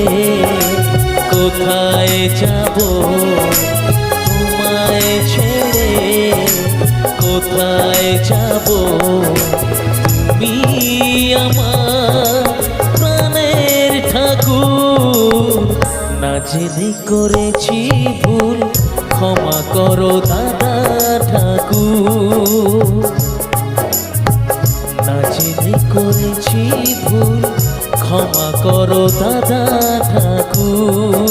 কোথায় যাব, তোমায় ছেড়ে কোথায় যাব? তুমি আমার প্রাণের ঠাকুর, না জেনে করেছি ভুল, ক্ষমা করো দাদা ঠাকুর। না জেনে করেছি ভুল, ক্ষমা করো দাদা ঠাকুর।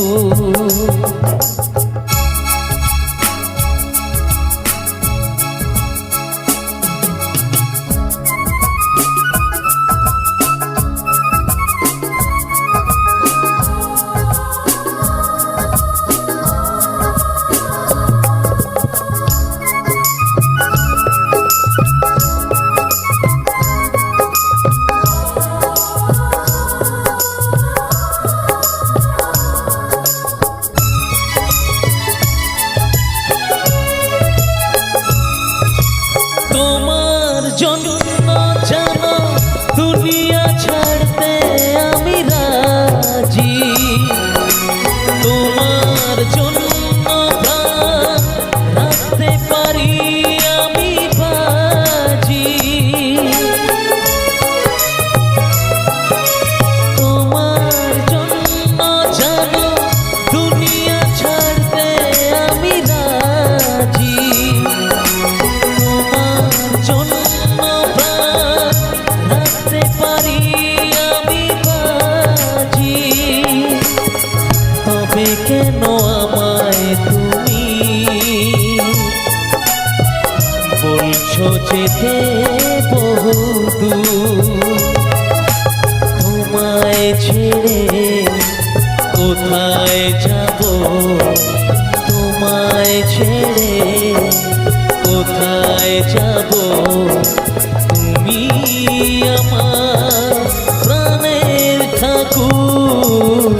তোমার জন্য জানো দুনিয়া ছাড়তে আমি রাজি, তোমার জন্য প্রাণ রাখতে পারি আমি বাজি। তোমার জন্য জানো দুনিয়া ছাড়তে আমি রাজি, জন্য প্রাণ রাখতে পারি আমি বাজি। তবে কেন আমায় তুমি বলছো যেতে বহুদূর? তোমায় ছেড়ে কোথায় যাব, তোমায় ছেড়ে কোথায় যাব? তুমি আমার প্রাণের ঠাকুর,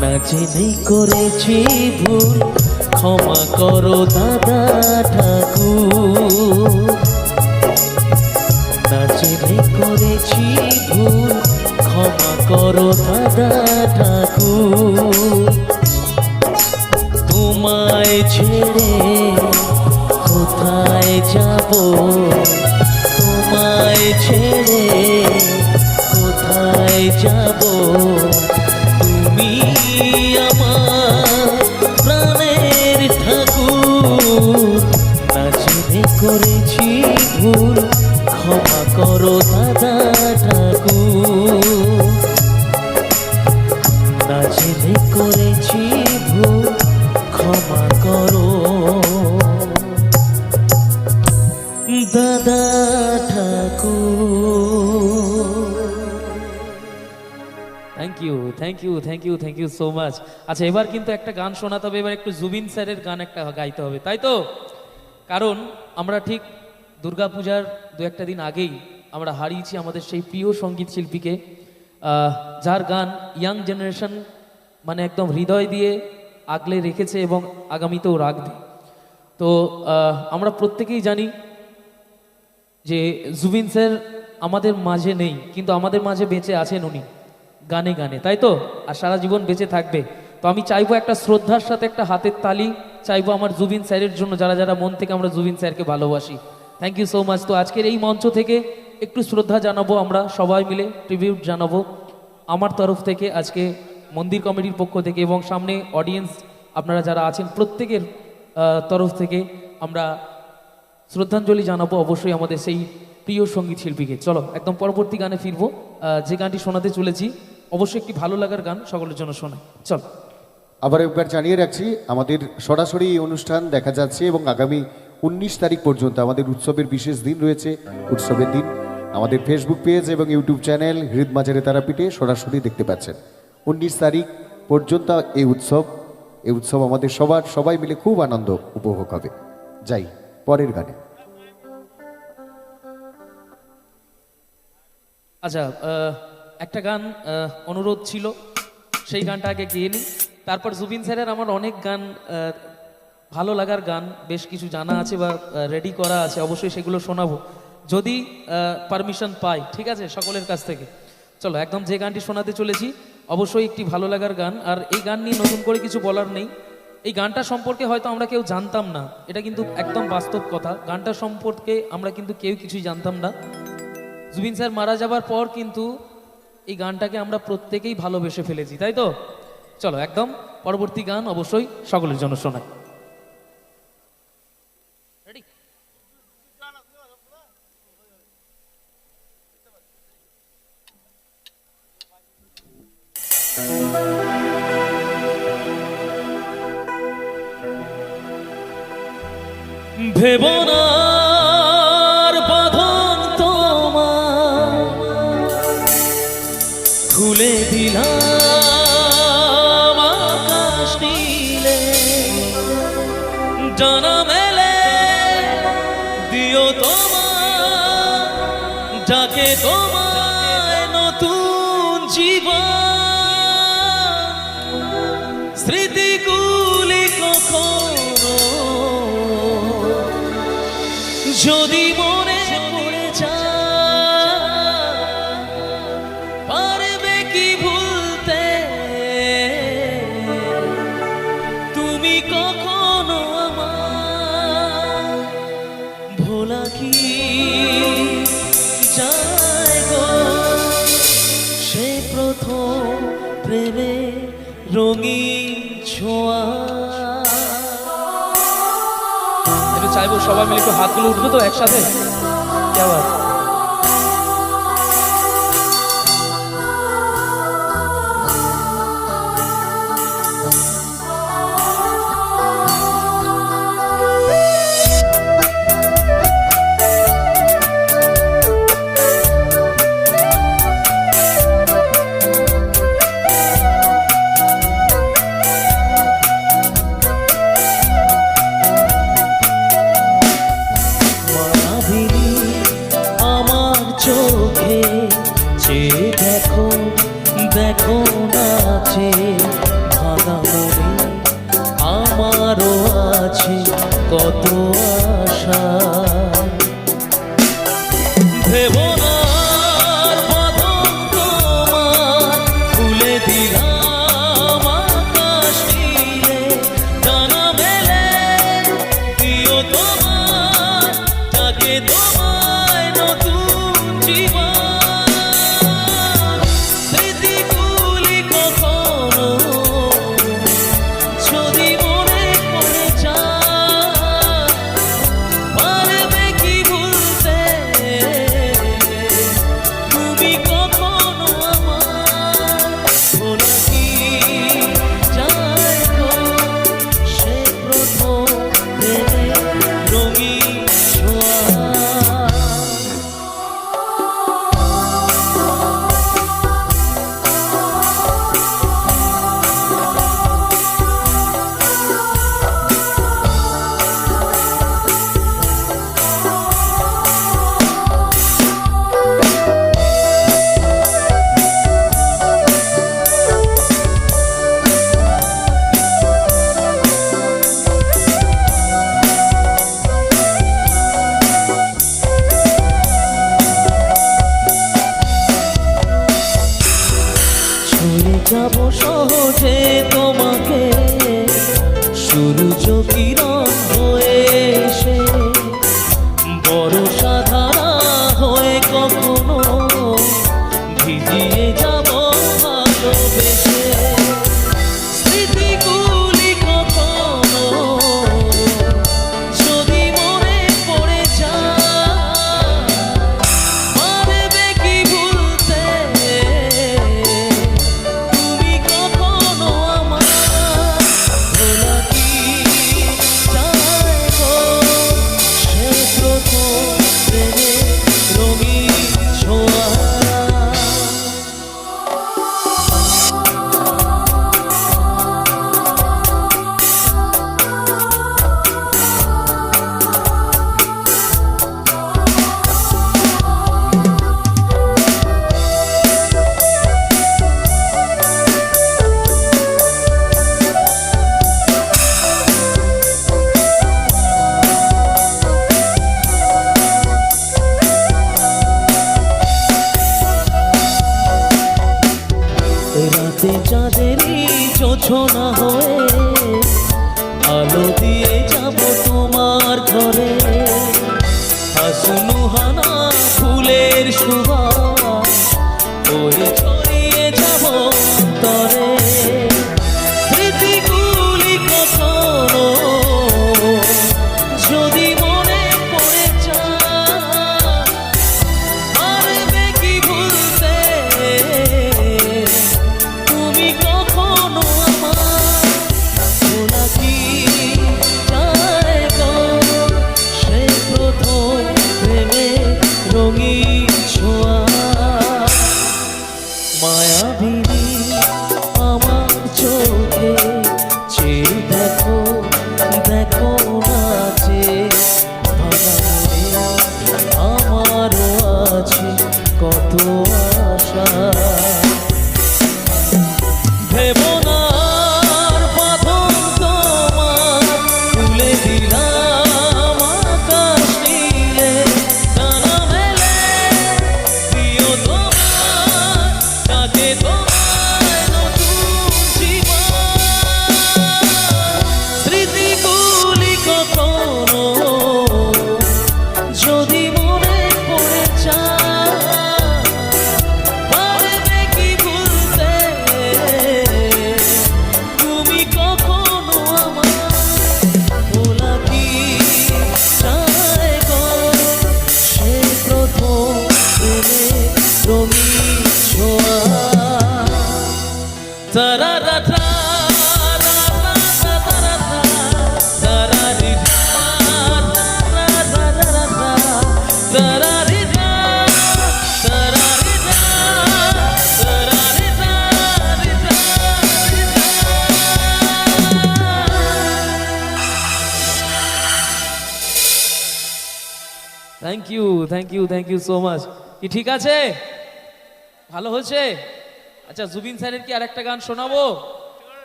না জেনে করেছি ভুল, ক্ষমা করো দাদা ঠাকুর। না জেনে করেছি ভুল, ক্ষমা করো দাদা ঠাকুর। তোমায় ছেড়ে কোথায় যাব, তোমায় ছেড়ে কোথায় যাব? তুমি আমার প্রাণের ঠাকুর, না জেনে করেছি ভুল, ক্ষমা করো দাদা ঠাকুর। না জেনে করেছি ভুল, ক্ষমা করো দাদা ঠাকুর। Thank you thank you thank you thank you so much. আচ্ছা, এবার কিন্তু একটা গান শোনাতে হবে, এবার একটু জুবিন স্যারের গান একটা গাইতে হবে, তাই তো? কারণ আমরা ঠিক দুর্গাপূজার দু একটা দিন আগেই আমরা হারিয়েছি আমাদের সেই প্রিয় সঙ্গীত শিল্পীকে, যার গান ইয়াং জেনারেশন মানে একদম হৃদয় দিয়ে আগলে রেখেছে এবং আগামীতেও রাখবে। তো আমরা প্রত্যেকেই জানি যে জুবিন স্যার আমাদের মাঝে নেই, কিন্তু আমাদের মাঝে বেঁচে আছেন উনি গানে গানে, তাই তো? আর সারা জীবন বেঁচে থাকবে। তো আমি চাইবো একটা শ্রদ্ধার সাথে একটা হাতের তালি চাইবো আমার জুবিন স্যারের জন্য, যারা যারা মন থেকে আমরা জুবিন স্যারকে ভালোবাসি। Thank you so much. তো আজকের এই মঞ্চ থেকে একটু শ্রদ্ধা জানাবো, আমরা সবাই মিলে ট্রিবিউট জানাবো আমার তরফ থেকে, আজকে মন্দির কমিটির পক্ষ থেকে এবং সামনে অডিয়েন্স আপনারা যারা আছেন প্রত্যেকের তরফ থেকে আমরা শ্রদ্ধাঞ্জলি জানাবো অবশ্যই আমাদের সেই প্রিয় সঙ্গীত শিল্পীকে। চলো একদম পরবর্তী গানে ফিরবো। যে গানটি শোনাতে চলেছি অবশ্যই একটি ভালো লাগার গান, সকলের জন্য শোনাই। চলো। আবার একবার জানিয়ে রাখছি, আমাদের সরাসরি এই অনুষ্ঠান দেখা যাচ্ছে এবং আগামী 19 তারিখ পর্যন্ত আমাদের উৎসবের বিশেষ দিন রয়েছে। উৎসবের দিন আমাদের ফেসবুক পেজ এবং ইউটিউব চ্যানেল হৃদ মাঝারে তারাপীঠে সরাসরি দেখতে পাচ্ছেন। 19 তারিখ পর্যন্ত এই উৎসব আমাদের সবাই মিলে খুব আনন্দ উপভোগ হবে। যাই পরের গানে। আচ্ছা, একটা গান অনুরোধ ছিল, সেই গানটা আগে গেয়ে নিই। তারপর জুবিন স্যারের আমার অনেক গান, ভালো লাগার গান বেশ কিছু জানা আছে বা রেডি করা আছে, অবশ্যই সেগুলো শোনাবো যদি পারমিশন পাই, ঠিক আছে, সকলের কাছ থেকে। চলো একদম যে গানটি শোনাতে চলেছি অবশ্যই একটি ভালো লাগার গান। আর এই গান নিয়ে নতুন করে কিছু বলার নেই। এই গানটা সম্পর্কে হয়তো আমরা কেউ জানতাম না, এটা কিন্তু একদম বাস্তব কথা। গানটা সম্পর্কে আমরা কিন্তু কেউ কিছুই জানতাম না। জুবিন স্যার মারা যাবার পর কিন্তু এই গানটাকে আমরা প্রত্যেকেই ভালোবেসে ফেলেছি, তাই তো? চলো একদম পরবর্তী গান অবশ্যই সকলের জন্য শোনাই। রেডি? ভেবনার বাঁধন তোমার খুলে দিলাম আকাশ নীলে, জানা মেলে দিও তোমার যাকে তোমায় নতুন জীবন, স্মৃতিগুলি কখনো যদি মনে পড়ে যায়, পারবে কি ভুলতে তুমি কখনো আমার, ভোলা কি যায় গো সে প্রথম প্রেমে রঙিন ছোঁয়া। একটু চাইবো সবাই মিলে একটু হাতগুলো উঠবে তো একসাথে, কেমন? চোখে চেয়ে দেখো দেখো নাচে ভাঙা মনে আমারও আছে কত আশা। ভেবনার বাঁধন তোমার খুলে দিলাম আকাশ নীলে, জানা মেলে দিও তোমার যাকে তোমায় নতুন জীবন, স্মৃতিগুলি কখনো যদি মনে পড়ে যায়, পারবে ঘরে হাসুনুহানা ফুলের সুবাস ওরে ছড়িয়ে যাব তরে স্মৃতিগুলি কখনো যদি মনে পড়ে যায় পারবে কি ভুলতে তুমি কখনো আমার ভোলা কি যায় গো সে প্রথম প্রেমে রঙিন ছোঁয়া মায়াবিনী আমার চোখে চেয়ে দেখো দেখো নাচে ভাঙা মনে আমারও আছে কত আশা ভেবনার বাঁধন তোমার তুলে দিলাম আকাশ নীলে ডানা মেলে প্রিয় তোমার ডাকে তোমায় নতুন জীবন স্মৃতিগুলি কখনো যদি মনে পড়ে যায় পারবে কি ভুলতে তুমি কখনো আমার ভোলা কি যায় গো সে প্রথম প্রেমে রঙিন ছোঁয়া তারারাটা thank you thank you thank you so much কি ঠিক আছে ভালো হয়েছে আচ্ছা জুবিন স্যারের কি আরেকটা গান শোনাবো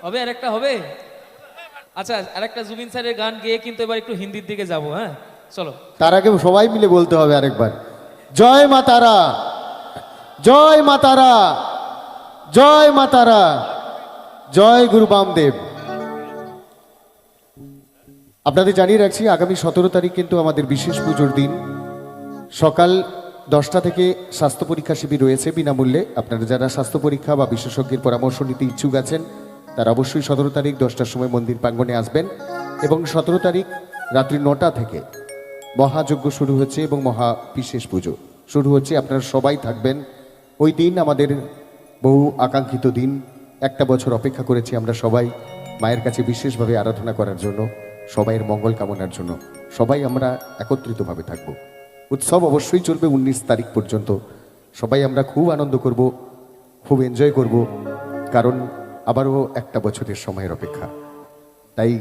হবে আরেকটা হবে আচ্ছা আরেকটা জুবিন স্যারের গান গেয়ে কিন্তু এবার একটু হিন্দির দিকে যাবো হ্যাঁ চলো তার আগে সবাই মিলে বলতে হবে আরেকবার জয় মা তারা জয় মা তারা জয় মা তারা জয় গুরু বামদেব। আপনাদের জানিয়ে রাখছি আগামী 17 তারিখ কিন্তু আমাদের বিশেষ পুজোর দিন সকাল 10টা থেকে স্বাস্থ্য পরীক্ষা শিবির রয়েছে বিনামূল্যে। আপনারা যারা স্বাস্থ্য পরীক্ষা বা বিশেষজ্ঞের পরামর্শ নিতে ইচ্ছুক আছেন তারা অবশ্যই 17 তারিখ 10টার সময় মন্দির প্রাঙ্গণে আসবেন এবং 17 তারিখ রাত্রি 9টা থেকে মহাযজ্ঞ শুরু হচ্ছে এবং মহা বিশেষ পুজো শুরু হচ্ছে। আপনারা সবাই থাকবেন ওই দিন। আমাদের বহু আকাঙ্ক্ষিত দিন, একটা বছর অপেক্ষা করেছি আমরা সবাই মায়ের কাছে বিশেষভাবে আরাধনা করার জন্য, সবাইয়ের মঙ্গল কামনার জন্য। সবাই আমরা একত্রিতভাবে থাকব। উৎসব অবশ্যই চলবে 19 তারিখ পর্যন্ত। সবাই আমরা খুব আনন্দ করব, খুব এনজয় করব, কারণ আবারও একটা বছরের সময়ের অপেক্ষা। তাই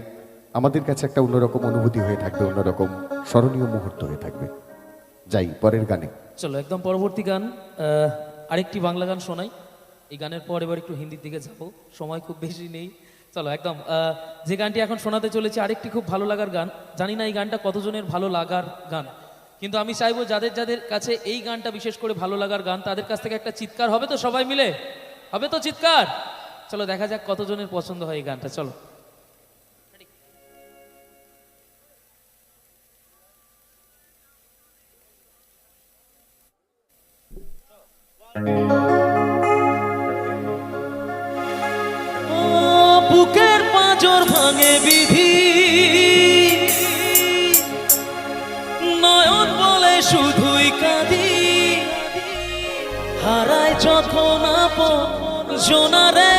আমাদের কাছে একটা অন্যরকম অনুভূতি হয়ে থাকবে, অন্যরকম স্মরণীয় মুহূর্ত হয়ে থাকবে। যাই পরের গানে। চলো একদম পরবর্তী গান আরেকটি বাংলা গান শোনাই। এই গানের পর এবার একটু হিন্দির দিকে যাব, সময় খুব বেশি নেই। চলো একদম যে গানটি এখন শোনাতে চলেছে আরেকটি খুব ভালো লাগার গান। জানি না এই গানটা কতজনের ভালো লাগার গান, কিন্তু আমি চাইবো যাদের যাদের কাছে এই গানটা বিশেষ করে ভালো লাগার গান তাদের কাছ থেকে একটা চিৎকার হবে তো, সবাই মিলে হবে তো চিৎকার। চলো দেখা যাক কতজনের পছন্দ হয় এই গানটা। চলো বুকের পাঁজর ভাঙে বিধি, নয়ন বলে শুধুই কাঁদি, হারায় যখন আপন জোনারে,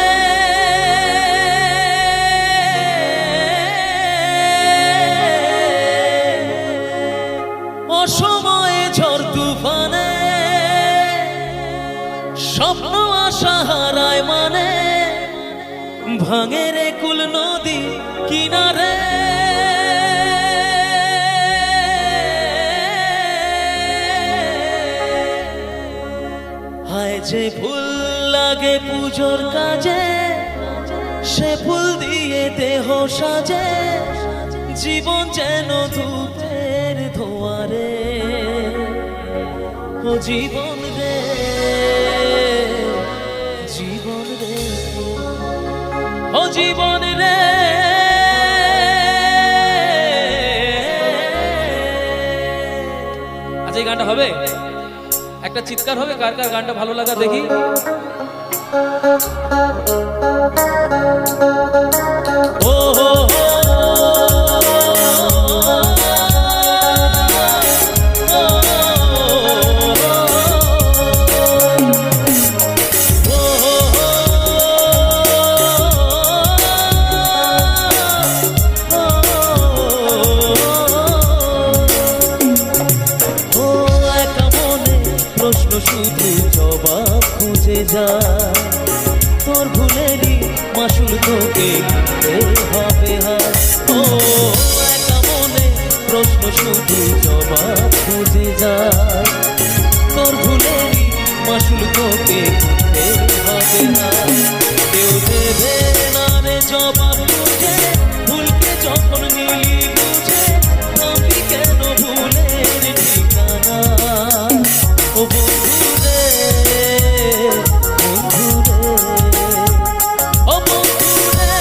অসময়ে ঝড় তুফানে স্বপ্ন আশা হারায় মানে, ভাঙে রে কুল নদী কিনারে, হায় যে ফুল লাগে পুজোর কাজে, সে ফুল দিয়ে দেহ সাজে, জীবন যেন ধূপের ধোয়ারে, ও জীবন রে জীবন রে, ও জীবন রে আজ এই গানটা হবে, একটা চিৎকার হবে, কার কার গানটা ভালো লাগা দেখি। ও হো হো শুধু জবাব খুঁজে যায়, তোর ভুলেরই মাসুল তোকে দিতে হবে হায়। ও একা মনে প্রশ্ন শুধু জবাব খুঁজে যায়, তোর ভুলেরই মাসুল তোকে দিতে হবে হায়। কেউ দেবে না রে জবাব বুঝে, ভুলকে যখন নিলি বুঝে, আমি কেন ভুলের ঠিকানা। ও বন্ধু রে, বন্ধু রে, ও বন্ধু রে,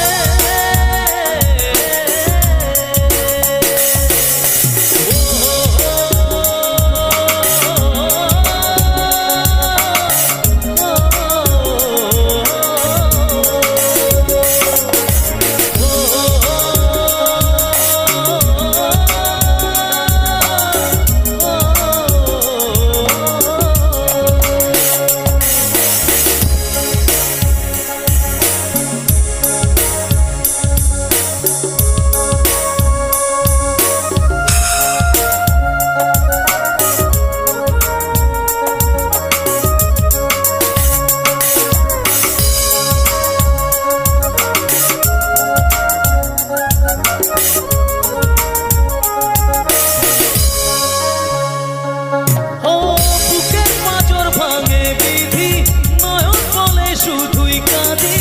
শুধুই কাঁদি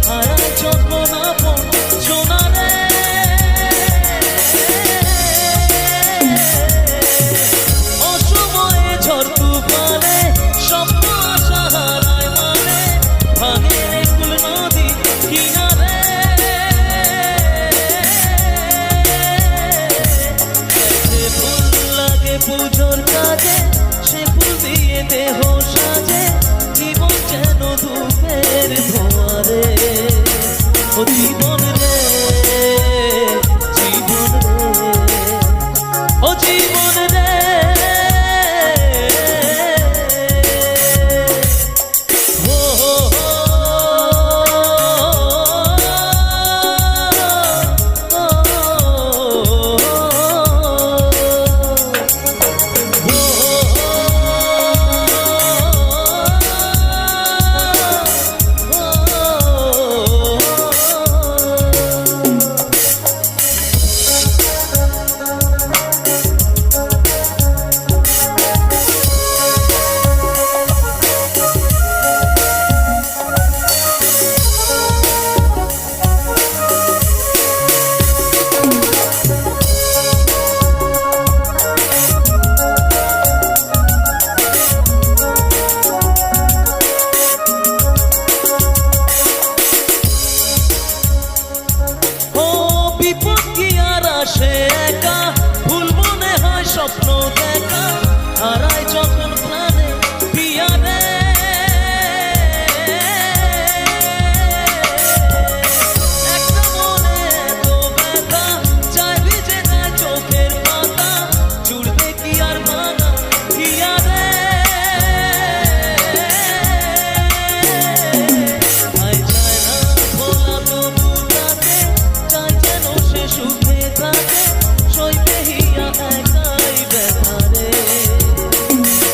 হারায় যখন আপন সোনা রে। অসময়ে ঝড় তুফানে স্বপ্ন আশা হারায় মানে, ভাঙে কুল নদী কিনারে। ফুল লাগে পুজোর কাজে, সে ফুল দিয়ে দেহ সাজে, জীবন যেন ধূপের ধোঁয়ারে। ও জীবন রে, জীবন রে, ও জীবন রে, ও হো হো সে একা ভুল মনে হয় স্বপ্ন দেখা, হারায় যখন প্রাণে পিয়ারে। একটা মনে এত ব্যথা চাই ভিজে যায় চোখের পাতা, জুড়বে কি আর মানা পিয়ারে। চাই না ভোলা তবু তাকে, চাই যেন সে সুখে থাকে, সইতে হিয়া একাই ব্যথা রে।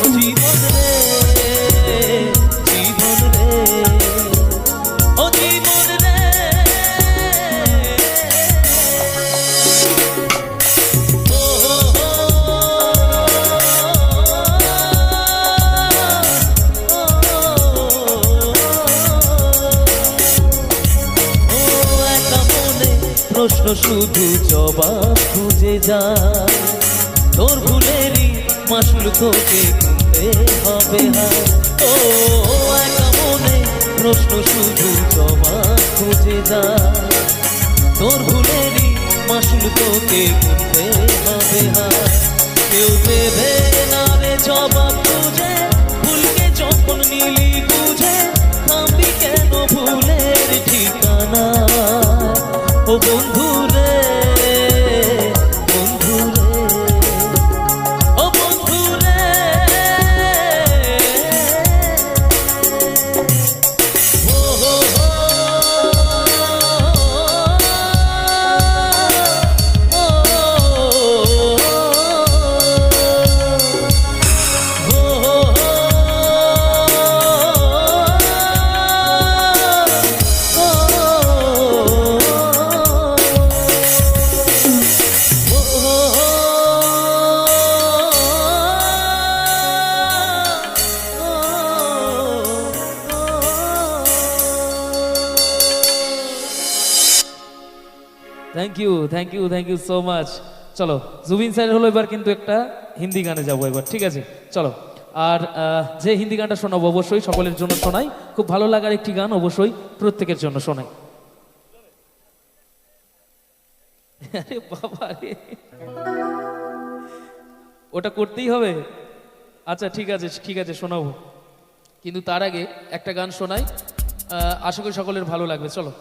ও জীবন রে, জীবন রে, ও জীবন রে, ও হো হো একা মনে প্রশ্ন শুধু জবাব খুঁজে যায়, তোর ভুলেরই মাসুল তোকে গুনতে হবে হায়। ও একা মনে প্রশ্ন শুধু জবাব খুঁজে যায়, তোর ভুলেরই মাসুল তোকে গুনতে হবে হায়। কেউ দেবে না রে থ্যাংক ইউ সো মাচ। চলো জুবিন স্যার হলো এবার কিন্তু একটা হিন্দি গানে যাবো এবার, ঠিক আছে চলো। আর যে হিন্দি গানটা শোনাবো অবশ্যই সকলের জন্য শোনাই, খুব ভালো লাগার একটি গান, অবশ্যই প্রত্যেকের জন্য শোনাই। আরে বাবা রে, ওটা করতেই হবে। আচ্ছা ঠিক আছে শোনাবো, কিন্তু তার আগে একটা গান শোনাই, আশা করি সকলের ভালো লাগবে। চলো।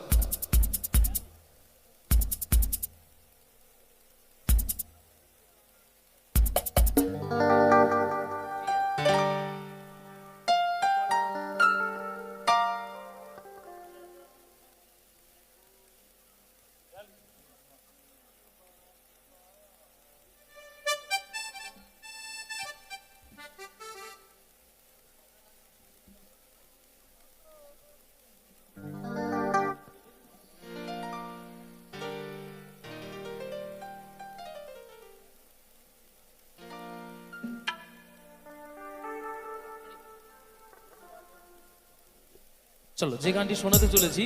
চলো যে গানটি শোনাতে চলেছি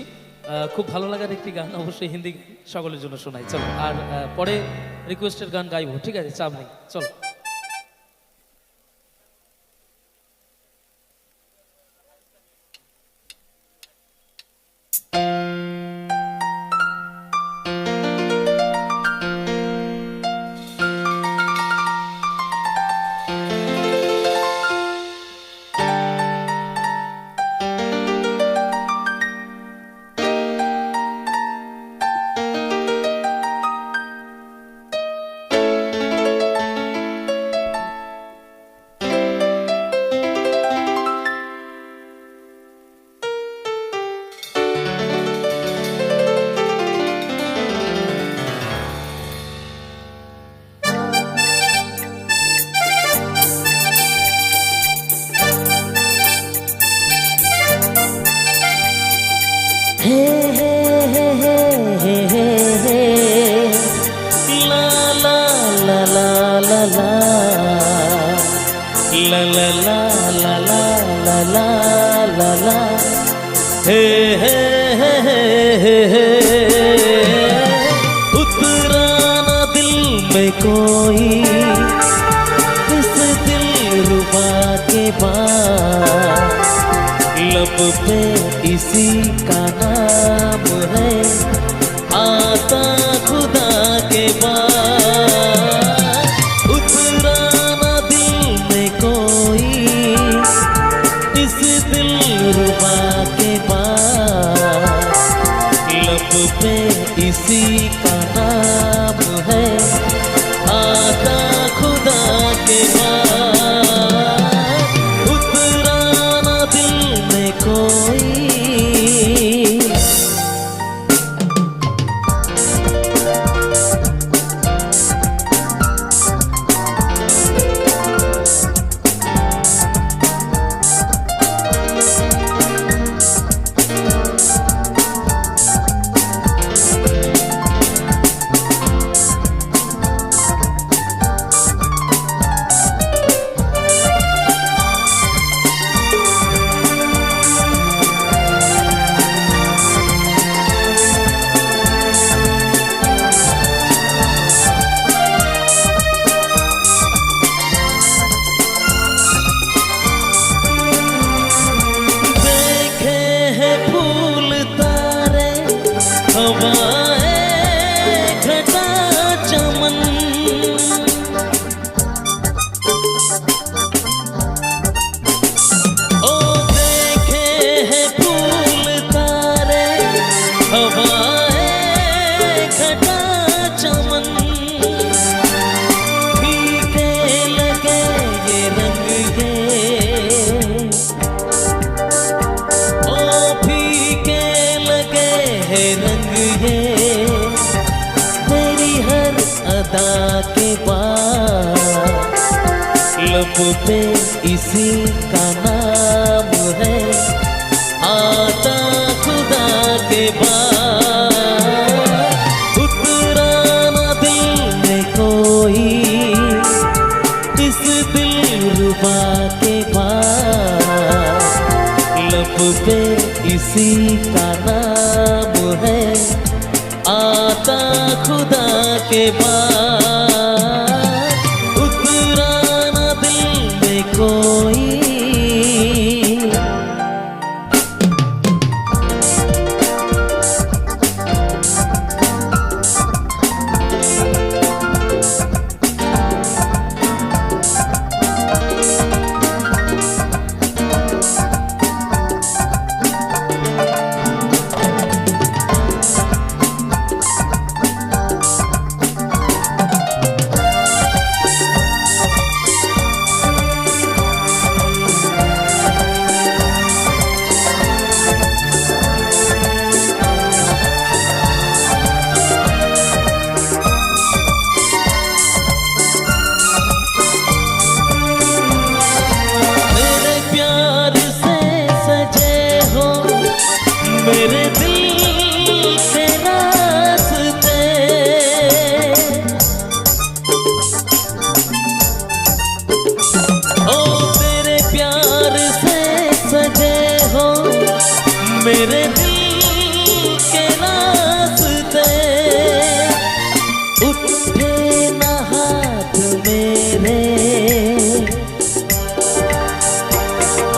খুব ভালো লাগার একটি গান, অবশ্যই হিন্দি গান, সকলের জন্য শোনাই। চলো, আর পরে রিকোয়েস্টের গান গাইবো, ঠিক আছে চাপ নেই। চলো। उतरा ना दिल में कोई इस दिलरुबा के बाद, लब पे इसी का नाम है आता खुदा के बाद। उतरा ना दिल में कोई इस दिलरुबा के बाद, लब पे इसी का नाम है आता खुदा के बाद। उतरा ना दिल में कोई। लब पे इसी का नाम है आता खुदा के बाद। उतरा ना दिल में कोई इस दिलरुबा के बाद, लब पे इसी का नाम है आता खुदा के बाद उतरा ना दिल में कोई मेरे प्यार से सजे हो मेरे दिल के रास्ते ओ मेरे प्यार से सजे हो मेरे दिल के रास्ते उठे ना हाथ मेरे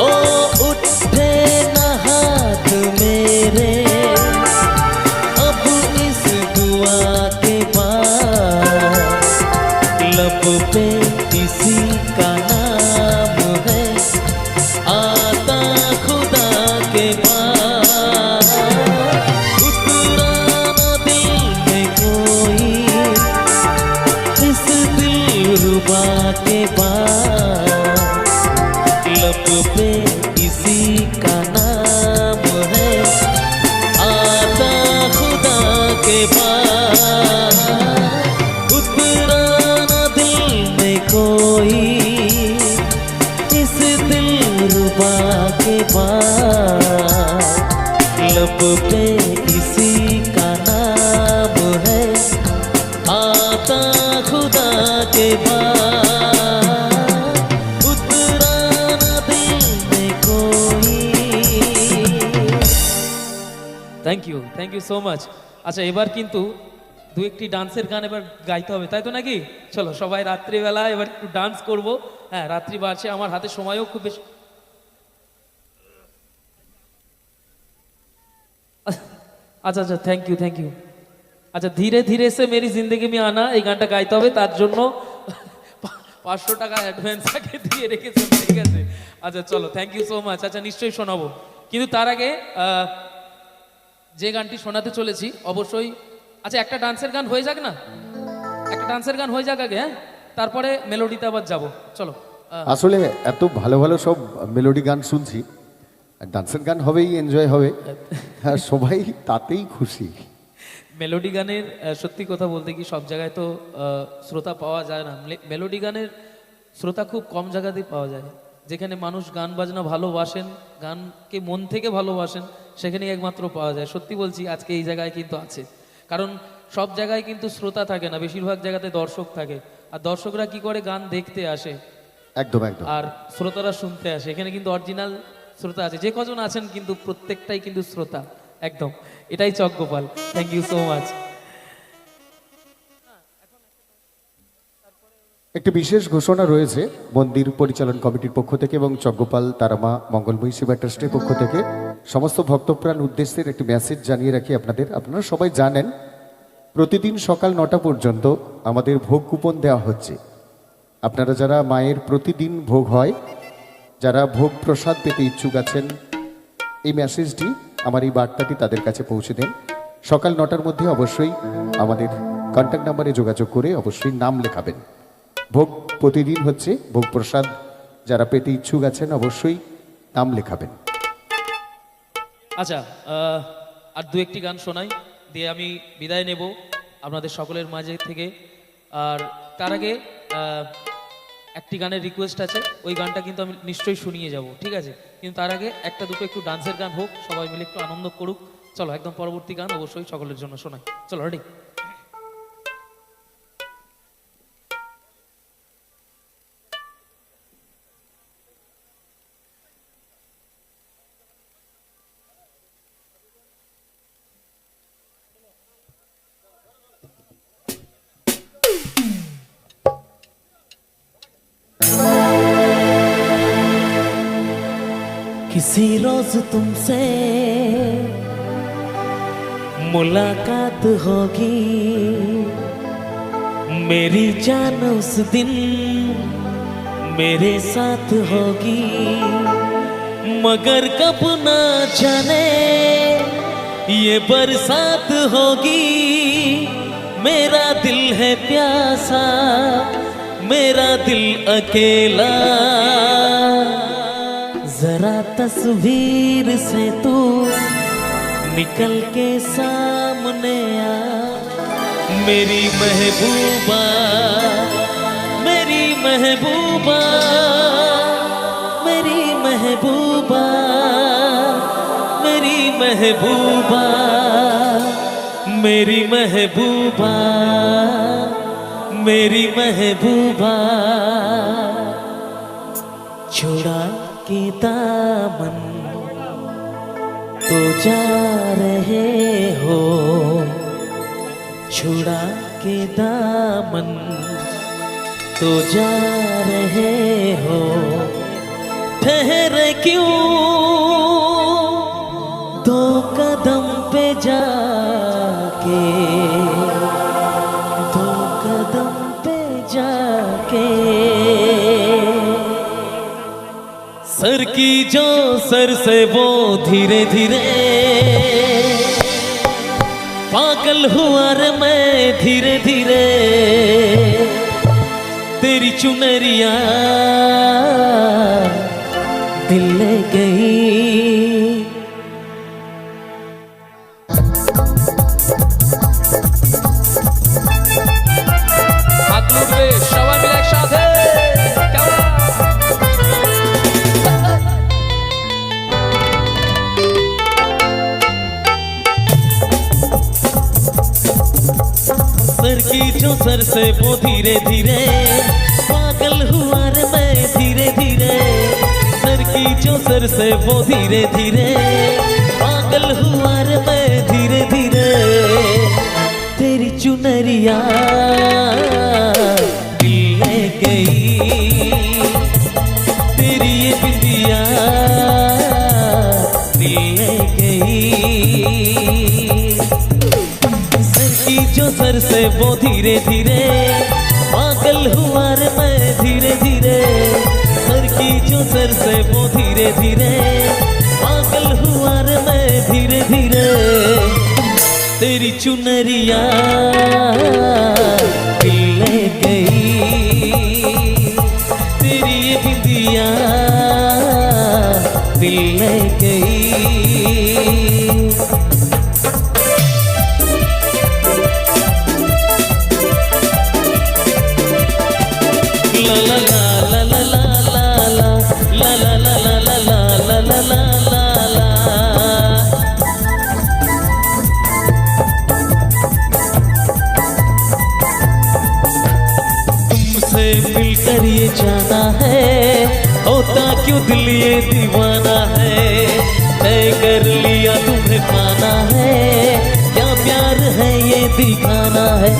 ओ उठे ना हाथ मेरे अब इस दुआ के बाद लब पे किसी का नाम है आता खुदा के बाद उतरा ना दिल में कोई इस दिलरुबा के बाद लब पे किसी का नाम है आता खुदा के बाद उतरा ना दिल में कोई इस दिलरुबा के बाद लब पे किसी का नाम है आता खुदा के बाद उतरा ना दिल में कोई থ্যাংক ইউ সো মাচ। আচ্ছা এবার কিন্তু দু একটি ডান্সের গান এবার গাইতে হবে, তাই তো নাকি? চলো সবাই রাত্রিবেলা এবার একটু ডান্স করব। হ্যাঁ রাত্রি বাড়ছে, আমার হাতে সময়ও খুব বেশি। আচ্ছা আচ্ছা থ্যাংক ইউ। আচ্ছা ধীরে ধীরে সে মেরি জিন্দগি মে আনা এই গানটা গাইতে হবে, তার জন্য 500 টাকা অ্যাডভান্স আগে দিয়ে রেখেছে, ঠিক আছে? আচ্ছা চলো থ্যাংক ইউ সো মাচ। আচ্ছা নিশ্চয়ই শোনাবো, কিন্তু তার আগে যে গানটি শোনাতে চলেছি অবশ্যই, আচ্ছা একটা ডান্সের গান হয়ে যাক না, একটা ডান্সের গান হয়ে যাক আগে, হ্যাঁ তারপরে মেলোডিতে আবার যাব। চলো আসলে এত ভালো ভালো সব মেলোডি গান শুনছি, আর ডান্সের গান হবেই, এনজয় হবে, আর সবাই তাতেই খুশি। মেলোডি গানের সত্যি কথা বলতে কি সব জায়গায় তো শ্রোতা পাওয়া যায় না। মেলোডি গানের শ্রোতা খুব কম জায়গাতেই পাওয়া যায়। যেখানে মানুষ গান বাজনা ভালোবাসেন, গানকে মন থেকে ভালোবাসেন, সেখানেই একমাত্র পাওয়া যায়। সত্যি বলছি আজকে এই জায়গায় কিন্তু আছে, কারণ সব জায়গায় কিন্তু শ্রোতা থাকে না, বেশিরভাগ জায়গাতে দর্শক থাকে। আর দর্শকরা কি করে গান দেখতে আসে, একদম একদম। আর শ্রোতারা শুনতে আসে। এখানে কিন্তু অরিজিনাল শ্রোতা আছে, যে কজন আছেন কিন্তু প্রত্যেকটাই কিন্তু শ্রোতা একদম। এটাই Chakgopal. Thank you so much. একটি বিশেষ ঘোষণা রয়েছে মন্দির পরিচালন কমিটির পক্ষ থেকে এবং চকগোপাল তারামা মঙ্গলময়ী সেবা ট্রাস্টের পক্ষ থেকে সমস্ত ভক্তপ্রাণ উদ্দেশ্যের একটি মেসেজ জানিয়ে রাখি আপনাদের। আপনারা সবাই জানেন প্রতিদিন সকাল 9টা পর্যন্ত আমাদের ভোগ কুপন দেওয়া হচ্ছে। আপনারা যারা মায়ের প্রতিদিন ভোগ হয়, যারা ভোগ প্রসাদ পেতে ইচ্ছুক আছেন, এই মেসেজটি আমার এই বার্তাটি তাদের কাছে পৌঁছে দেন। সকাল 9টার মধ্যে অবশ্যই আমাদের কন্ট্যাক্ট নাম্বারে যোগাযোগ করে অবশ্যই নাম লেখাবেন। ভোগ প্রতিদিন হচ্ছে, ভোগ প্রসাদ যারা পেতে ইচ্ছুক আছেন অবশ্যই নাম লেখাবেন। আচ্ছা আর দু একটি গান শোনাই, দিয়ে আমি বিদায় নেব আপনাদের সকলের মাঝে থেকে। আর তার আগে একটি গানের রিকোয়েস্ট আছে, ওই গানটা কিন্তু আমি নিশ্চয়ই শুনিয়ে যাব, ঠিক আছে? কিন্তু তার আগে একটা দুটো একটু ডান্সের গান হোক, সবাই মিলে একটু আনন্দ করুক। চলো একদম পরবর্তী গান অবশ্যই সকলের জন্য শোনাই। চলো রেডি? किसी रोज तुमसे मुलाकात होगी, मेरी जान उस दिन मेरे साथ होगी, मगर कब ना जाने ये बरसात होगी। मेरा दिल है प्यासा, मेरा दिल अकेला, जरा तस्वीर से तू निकल के सामने आ। मेरी महबूबा, मेरी महबूबा, मेरी महबूबा, मेरी महबूबा, मेरी महबूबा, मेरी महबूबा। छुड़ा के दामन तो जा रहे हो, छुड़ा के दामन तो जा रहे हो, ठहरे क्यों दो कदम पे जाके, दो कदम पे जाके। सर की जो सर से वो धीरे धीरे पागल हुआ रे मैं धीरे धीरे, तेरी चुनरिया दिल ले गई। হাত তুলবে সবাই মিলে একসাথে কেমন? सर की जो सर से वो धीरे धीरे पागल हुआ रे मैं धीरे धीरे, सर की जो सर से वो धीरे धीरे पागल हुआ रे मैं धीरे धीरे, तेरी चुनरिया दिल ले गई, तेरी ये बिंदिया दिल ले गई। जो सर से वो धीरे धीरे पागल हुआ रे मैं धीरे धीरे, सर की जो सर से वो धीरे धीरे पागल हुआ रे मैं धीरे धीरे, तेरी चुनरिया दिल ले गई, तेरी ये बिंदिया दिल ले गई। तुमसे मिलकर ये जाना है, होता क्यों दिल ये दीवाना है, तय कर लिया तुम्हें पाना है, क्या प्यार है ये दिखाना है।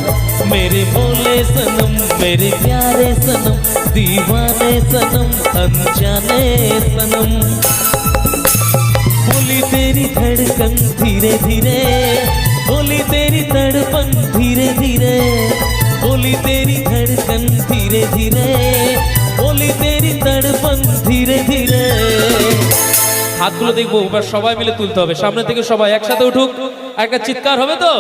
मेरे बोले सनम, मेरे प्यारे सनम, दीवाने सनम, अनजाने सनम। बोली तेरी धड़कन धीरे धीरे, बोली तेरी तड़पन धीरे धीरे, बोली तेरी धड़कन धीरे धीरे, बोली तेरी तड़पन धीरे धीरे। হাতগুলো দেখবো এবার সবাই মিলে তুলতে হবে, সামনে থেকে সবাই একসাথে উঠুক, একটা চিৎকার হবে তো।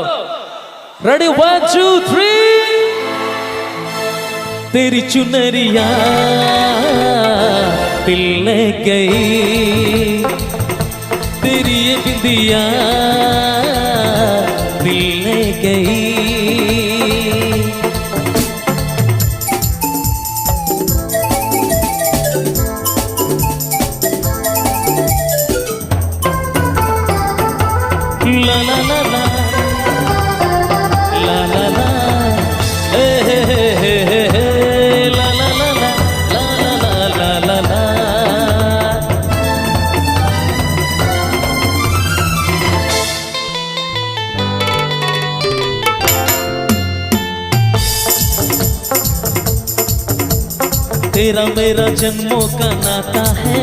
রেডি 1 2 3। तेरी चुनरिया दिल ले गई, तेरी ये बिंदिया दिल ले गई। ला ला ला ला ला ला ला, हे हे हे हे हे, ला ला ला ला ला ला ला ला ला। तेरा मेरा जन्मों का नाता है,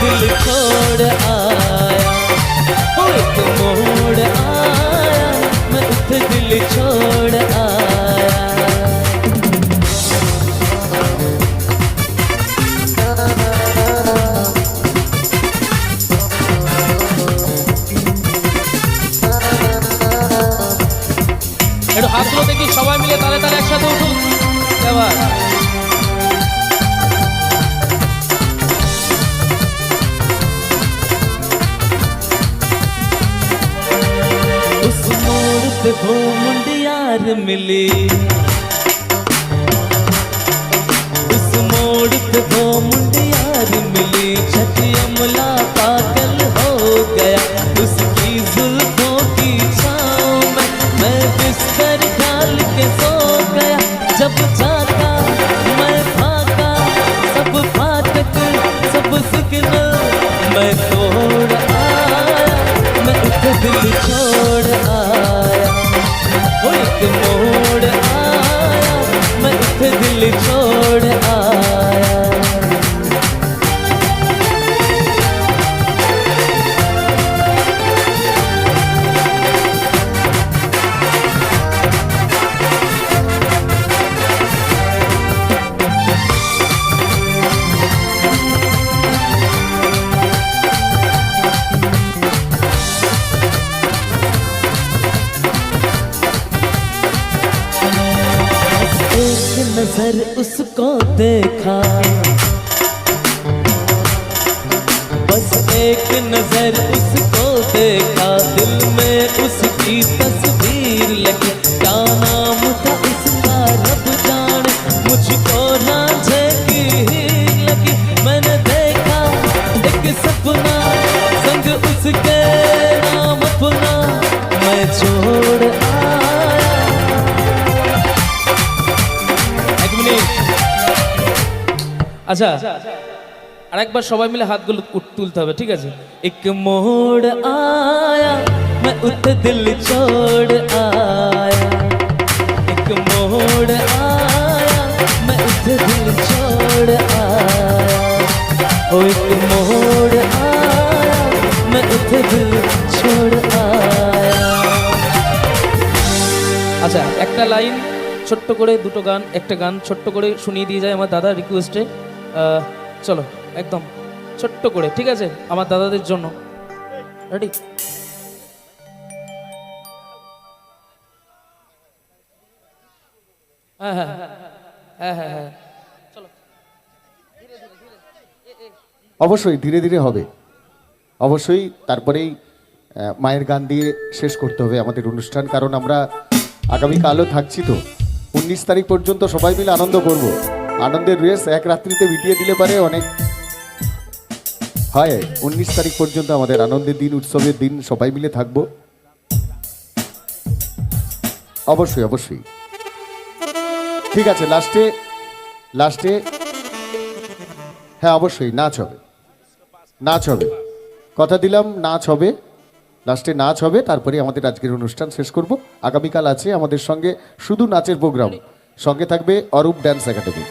दिल छोड़ आया, ओ एक मोड़ आया, मैं उठ दिल छोड़ आया। একটু হাতগুলো দেখি সবাই মিলে তালে তালে একসাথে উঠুন এবার। उस मोड़ पे वो मुंडियार मिली, उस मोड़ पे वो मुंडियार मिली, छठिया मुला पागल हो गया उसकी जुल्फों की छाँव में, मैं बिस्तर डाल के सो गया। जब जागा मैं भागा, सब फाटक सब सिग्नल मैं तोड़ आया, मैं उठ दिल छोड़ आया, वो एक मोड़ आया, मैं उठ दिल छोड़ आया। एक नजर उसको देखा, बस एक नजर उसको देखा, दिल में उसकी तस्वीर लगी। क्या नाम था उसका रब जाने, मुझको रांझे की हीर लगी। मैंने देखा एक सपना, संग उसके नाम अपना मैं छोड़ आया। আচ্ছা আরেকবার সবাই মিলে হাতগুলো তুলতে হবে, ঠিক আছে? एक मोड़ आया, मैं उठ दिल छोड़ आया, एक मोड़ आया, मैं उठ दिल छोड़ आया, ओ एक मोड़ आया, मैं उठ दिल छोड़ आया। আচ্ছা একটা লাইন ছোট্ট করে, দুটো গান, একটা গান ছোট্ট করে শুনিয়ে দিয়ে যায় আমার দাদা রিকোয়েস্টে। চলো একদম ছোট্ট করে, ঠিক আছে? আমার দাদাদের জন্য রেডি? হ্যাঁ হ্যাঁ হ্যাঁ হ্যাঁ হ্যাঁ চলো। অবশ্যই ধীরে ধীরে হবে, অবশ্যই। তারপরেই মায়ের গান দিয়ে শেষ করতে হবে আমাদের অনুষ্ঠান, কারণ আমরা আগামীকালও থাকছি তো। 19 তারিখ পর্যন্ত সবাই মিলে আনন্দ করব। আনন্দের রেস এক রাত্রিতে মিটিয়ে দিলে পারে অনেক হয়। 19 তারিখ পর্যন্ত আমাদের আনন্দের দিন, উৎসবের দিন, সবাই মিলে থাকবো। অবশ্যই অবশ্যই। ঠিক আছে, লাস্টে হ্যাঁ অবশ্যই নাচ হবে, নাচ হবে, কথা দিলাম নাচ হবে, লাস্টে নাচ হবে। তারপরে আমাদের আজকের অনুষ্ঠান শেষ করব। আগামীকাল আছে আমাদের সঙ্গে শুধু নাচের প্রোগ্রাম, সঙ্গে থাকবে অরূপ ড্যান্স একাডেমি।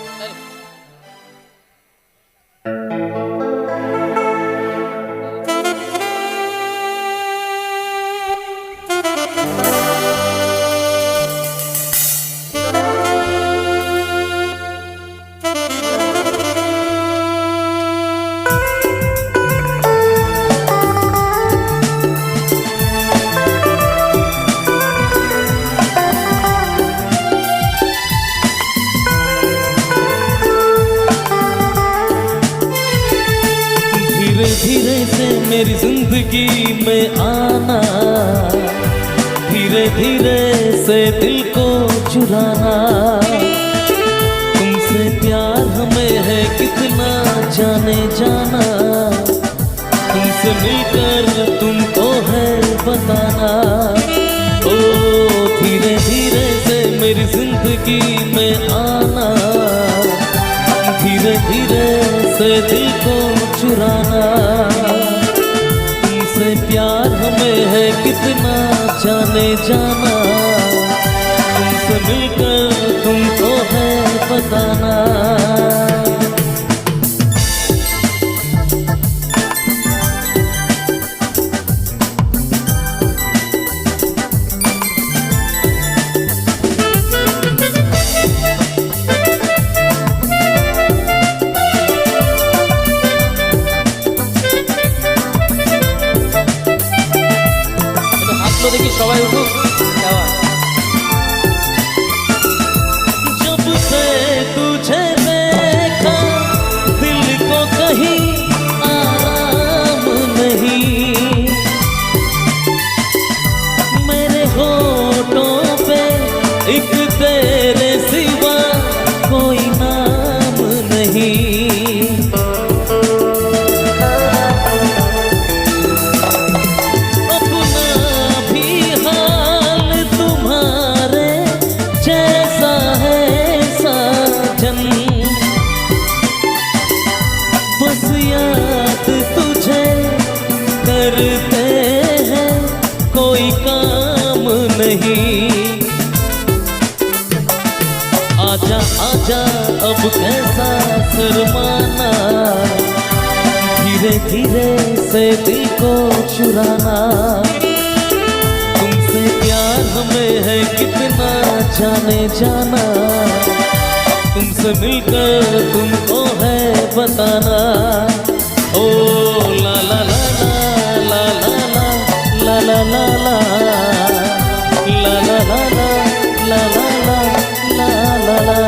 धीरे से मेरी जिंदगी में आना, धीरे धीरे से दिल को चुराना, तुमसे प्यार हमें है कितना जाने जाना, तुमसे मिलकर तुमको है बताना। ओ धीरे धीरे से मेरी जिंदगी में आना, धीरे धीरे से दिल को चुराना, तुमसे प्यार हमें है कितना जाने जाना, तुमसे मिलकर तुमको है बताना। आजा आजा अब कैसा शर्माना, धीरे धीरे से दिल को चुराना, तुमसे प्यार हमें है कितना जाने जाना, तुमसे मिलकर तुमको है बताना। ओ ला ला ला ला ला ला ला ला ला ला ला ला ला ला ला ला ला।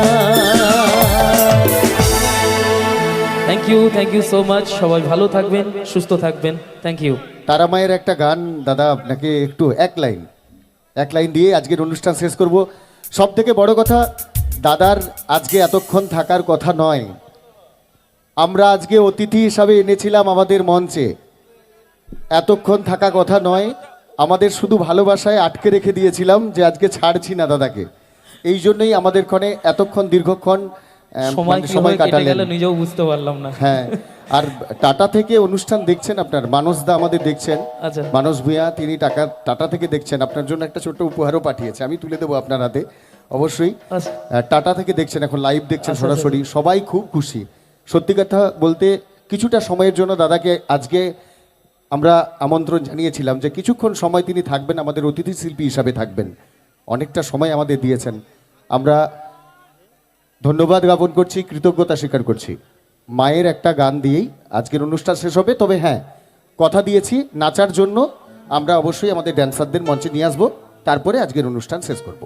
Thank you so much. সবাই ভালো থাকবেন, সুস্থ থাকবেন। Thank you. তারা মায়ের একটা গান দাদা আপনাকে একটু এক লাইন দিয়ে আজকের অনুষ্ঠান শেষ করব। সব থেকে বড় কথা, দাদার আজকে এতক্ষণ থাকার কথা নয়, আমরা আজকে অতিথি হিসাবে এনেছিলাম আমাদের মঞ্চে, এতক্ষণ থাকা কথা নয়, আমাদের শুধু ভালোবাসায় আটকে রেখে দিয়েছিলাম যে আজকে ছাড়ছি না দাদাকে, এই জন্যই আমাদের ক্ষণে এতক্ষণ দীর্ঘক্ষণ সময় কেটে গেল কাটালেন। নিজেও বুঝতে পারলাম না। হ্যাঁ, আর টাটা থেকে অনুষ্ঠান দেখছেন আপনার মানসদা আমাদের দেখছেন, আচ্ছা। মানস ভূঁইয়া তিনি টাটা থেকে দেখছেন, আপনার জন্য একটা ছোট্ট উপহারও পাঠিয়েছে, আমি তুলে দেবো আপনার হাতে অবশ্যই। আচ্ছা। টাটা থেকে দেখছেন, এখন লাইভ দেখছেন আচ্ছা, সরাসরি, সবাই খুব খুশি। সত্যি কথা বলতে কিছুটা সময়ের জন্য দাদাকে আজকে আমরা আমন্ত্রণ জানিয়েছিলাম যে কিছুক্ষণ সময় তিনি থাকবেন, আমাদের অতিথি শিল্পী হিসাবে থাকবেন, অনেকটা সময় আমাদের দিয়েছেন, আমরা ধন্যবাদ জ্ঞাপন করছি, কৃতজ্ঞতা স্বীকার করছি। মায়ের একটা গান দিয়েই আজকের অনুষ্ঠান শেষ হবে, তবে হ্যাঁ কথা দিয়েছি নাচার জন্য আমরা অবশ্যই আমাদের ড্যান্সারদের মঞ্চে নিয়ে আসবো, তারপরে আজকের অনুষ্ঠান শেষ করব।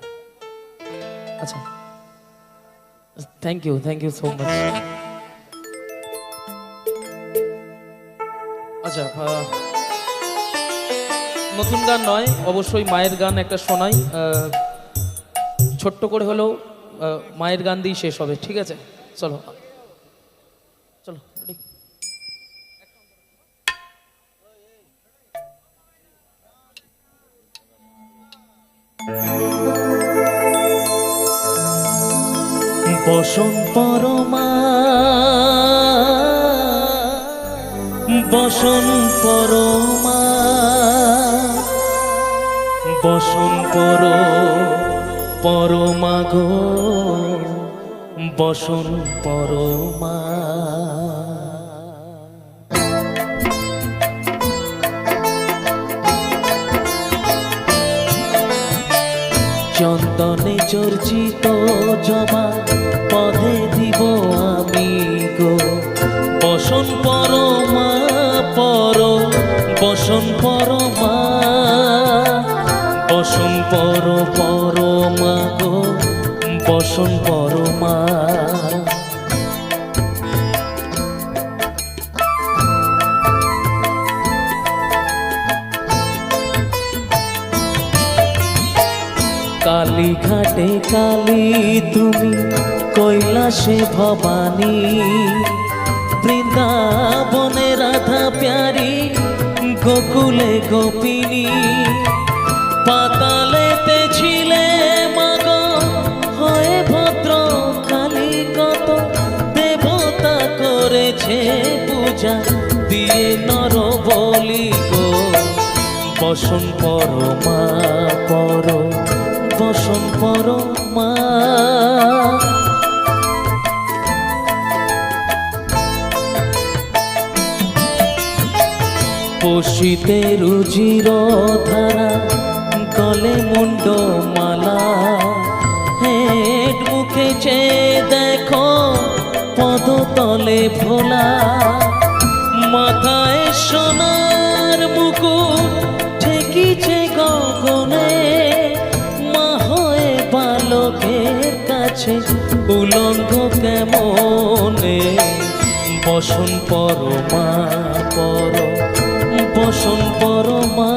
আচ্ছা, থ্যাংক ইউ সো মাচ। আচ্ছা, নতুন গান নয়, অবশ্যই মায়ের গান একটা শোনাই, ছোট্ট করে হলেও মায়ের গান দিয়ে শেষ হবে, ঠিক আছে? চলো চলো ready? বসন পরমা বসন পরমা বসন পরমা গো বসন পরমা। চন্দনে চর্চিত জবা পদে দিব আমি গো বসন পরমা বসন পরমা বসন পরমা গো বসন পরমা। কালীঘাটে কালী তুমি, কৈলাসে ভবানী, বৃন্দাবনে রাধা প্যারি, গোকুলে গোপিনী, পাতালেতে ছিলে মাগো হয়ে ভদ্র কালী, কত দেবতা করেছে পূজা দিয়ে নর বলি গো বসন পরমা বসন পরমা। পশিতে রুজির ধারা, গলে মুন্ড মালা, হেড মুখে চেয়ে দেখো পদতলে ভোলা, মাথায় সোনার মুকুট ঠেকিছে গগনে, মা হয়ে বালকের কাছে উলঙ্গ কেমনে বসন পরমা বসন পরমা।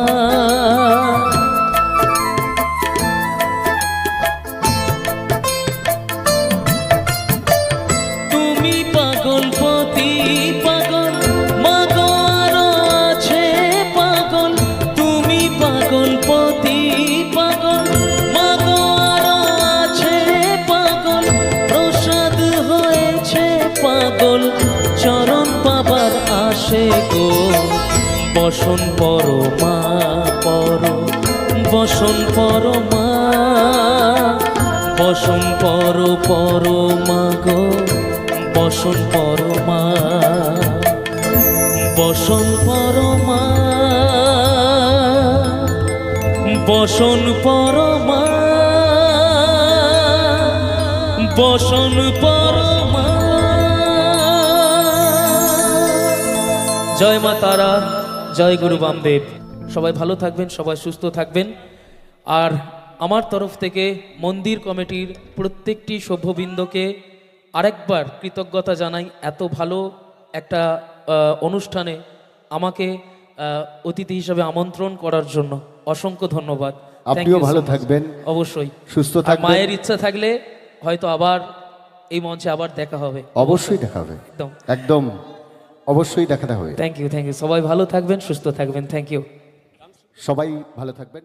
তুমি পাগলপতি পাগল, মাগো আরো আছে পাগল, তুমি পাগলপতি পাগল, মাগো আরো আছে পাগল, প্রসাদ হয়েছে পাগল, চরণ পাবার আসে গো বসন পরমা বসন পরমা বসন পর মাগো বসন পরমা বসন পরমা বসন পরমা বসন পরমা। জয় মা তারা, জয় গুরু বামদেব। সবাই ভালো থাকবেন, সবাই সুস্থ থাকবেন। আর আমার তরফ থেকে মন্দির কমিটির প্রত্যেকটি সভ্যবৃন্দকে আরেকবার কৃতজ্ঞতা জানাই এত ভালো একটা অনুষ্ঠানে আমাকে অতিথি হিসাবে আমন্ত্রণ করার জন্য অসংখ্য ধন্যবাদ। Thank আপনিও you so ভালো much. থাকবেন, অবশ্যই সুস্থ আর থাকবেন। মায়ের ইচ্ছা থাকলে হয়তো আবার এই মঞ্চে আবার দেখা হবে। অবশ্যই দেখা হবে, একদম একদম অবশ্যই দেখাতে হবে। থ্যাংক ইউ, সবাই ভালো থাকবেন, সুস্থ থাকবেন। Thank you. সবাই ভালো থাকবেন।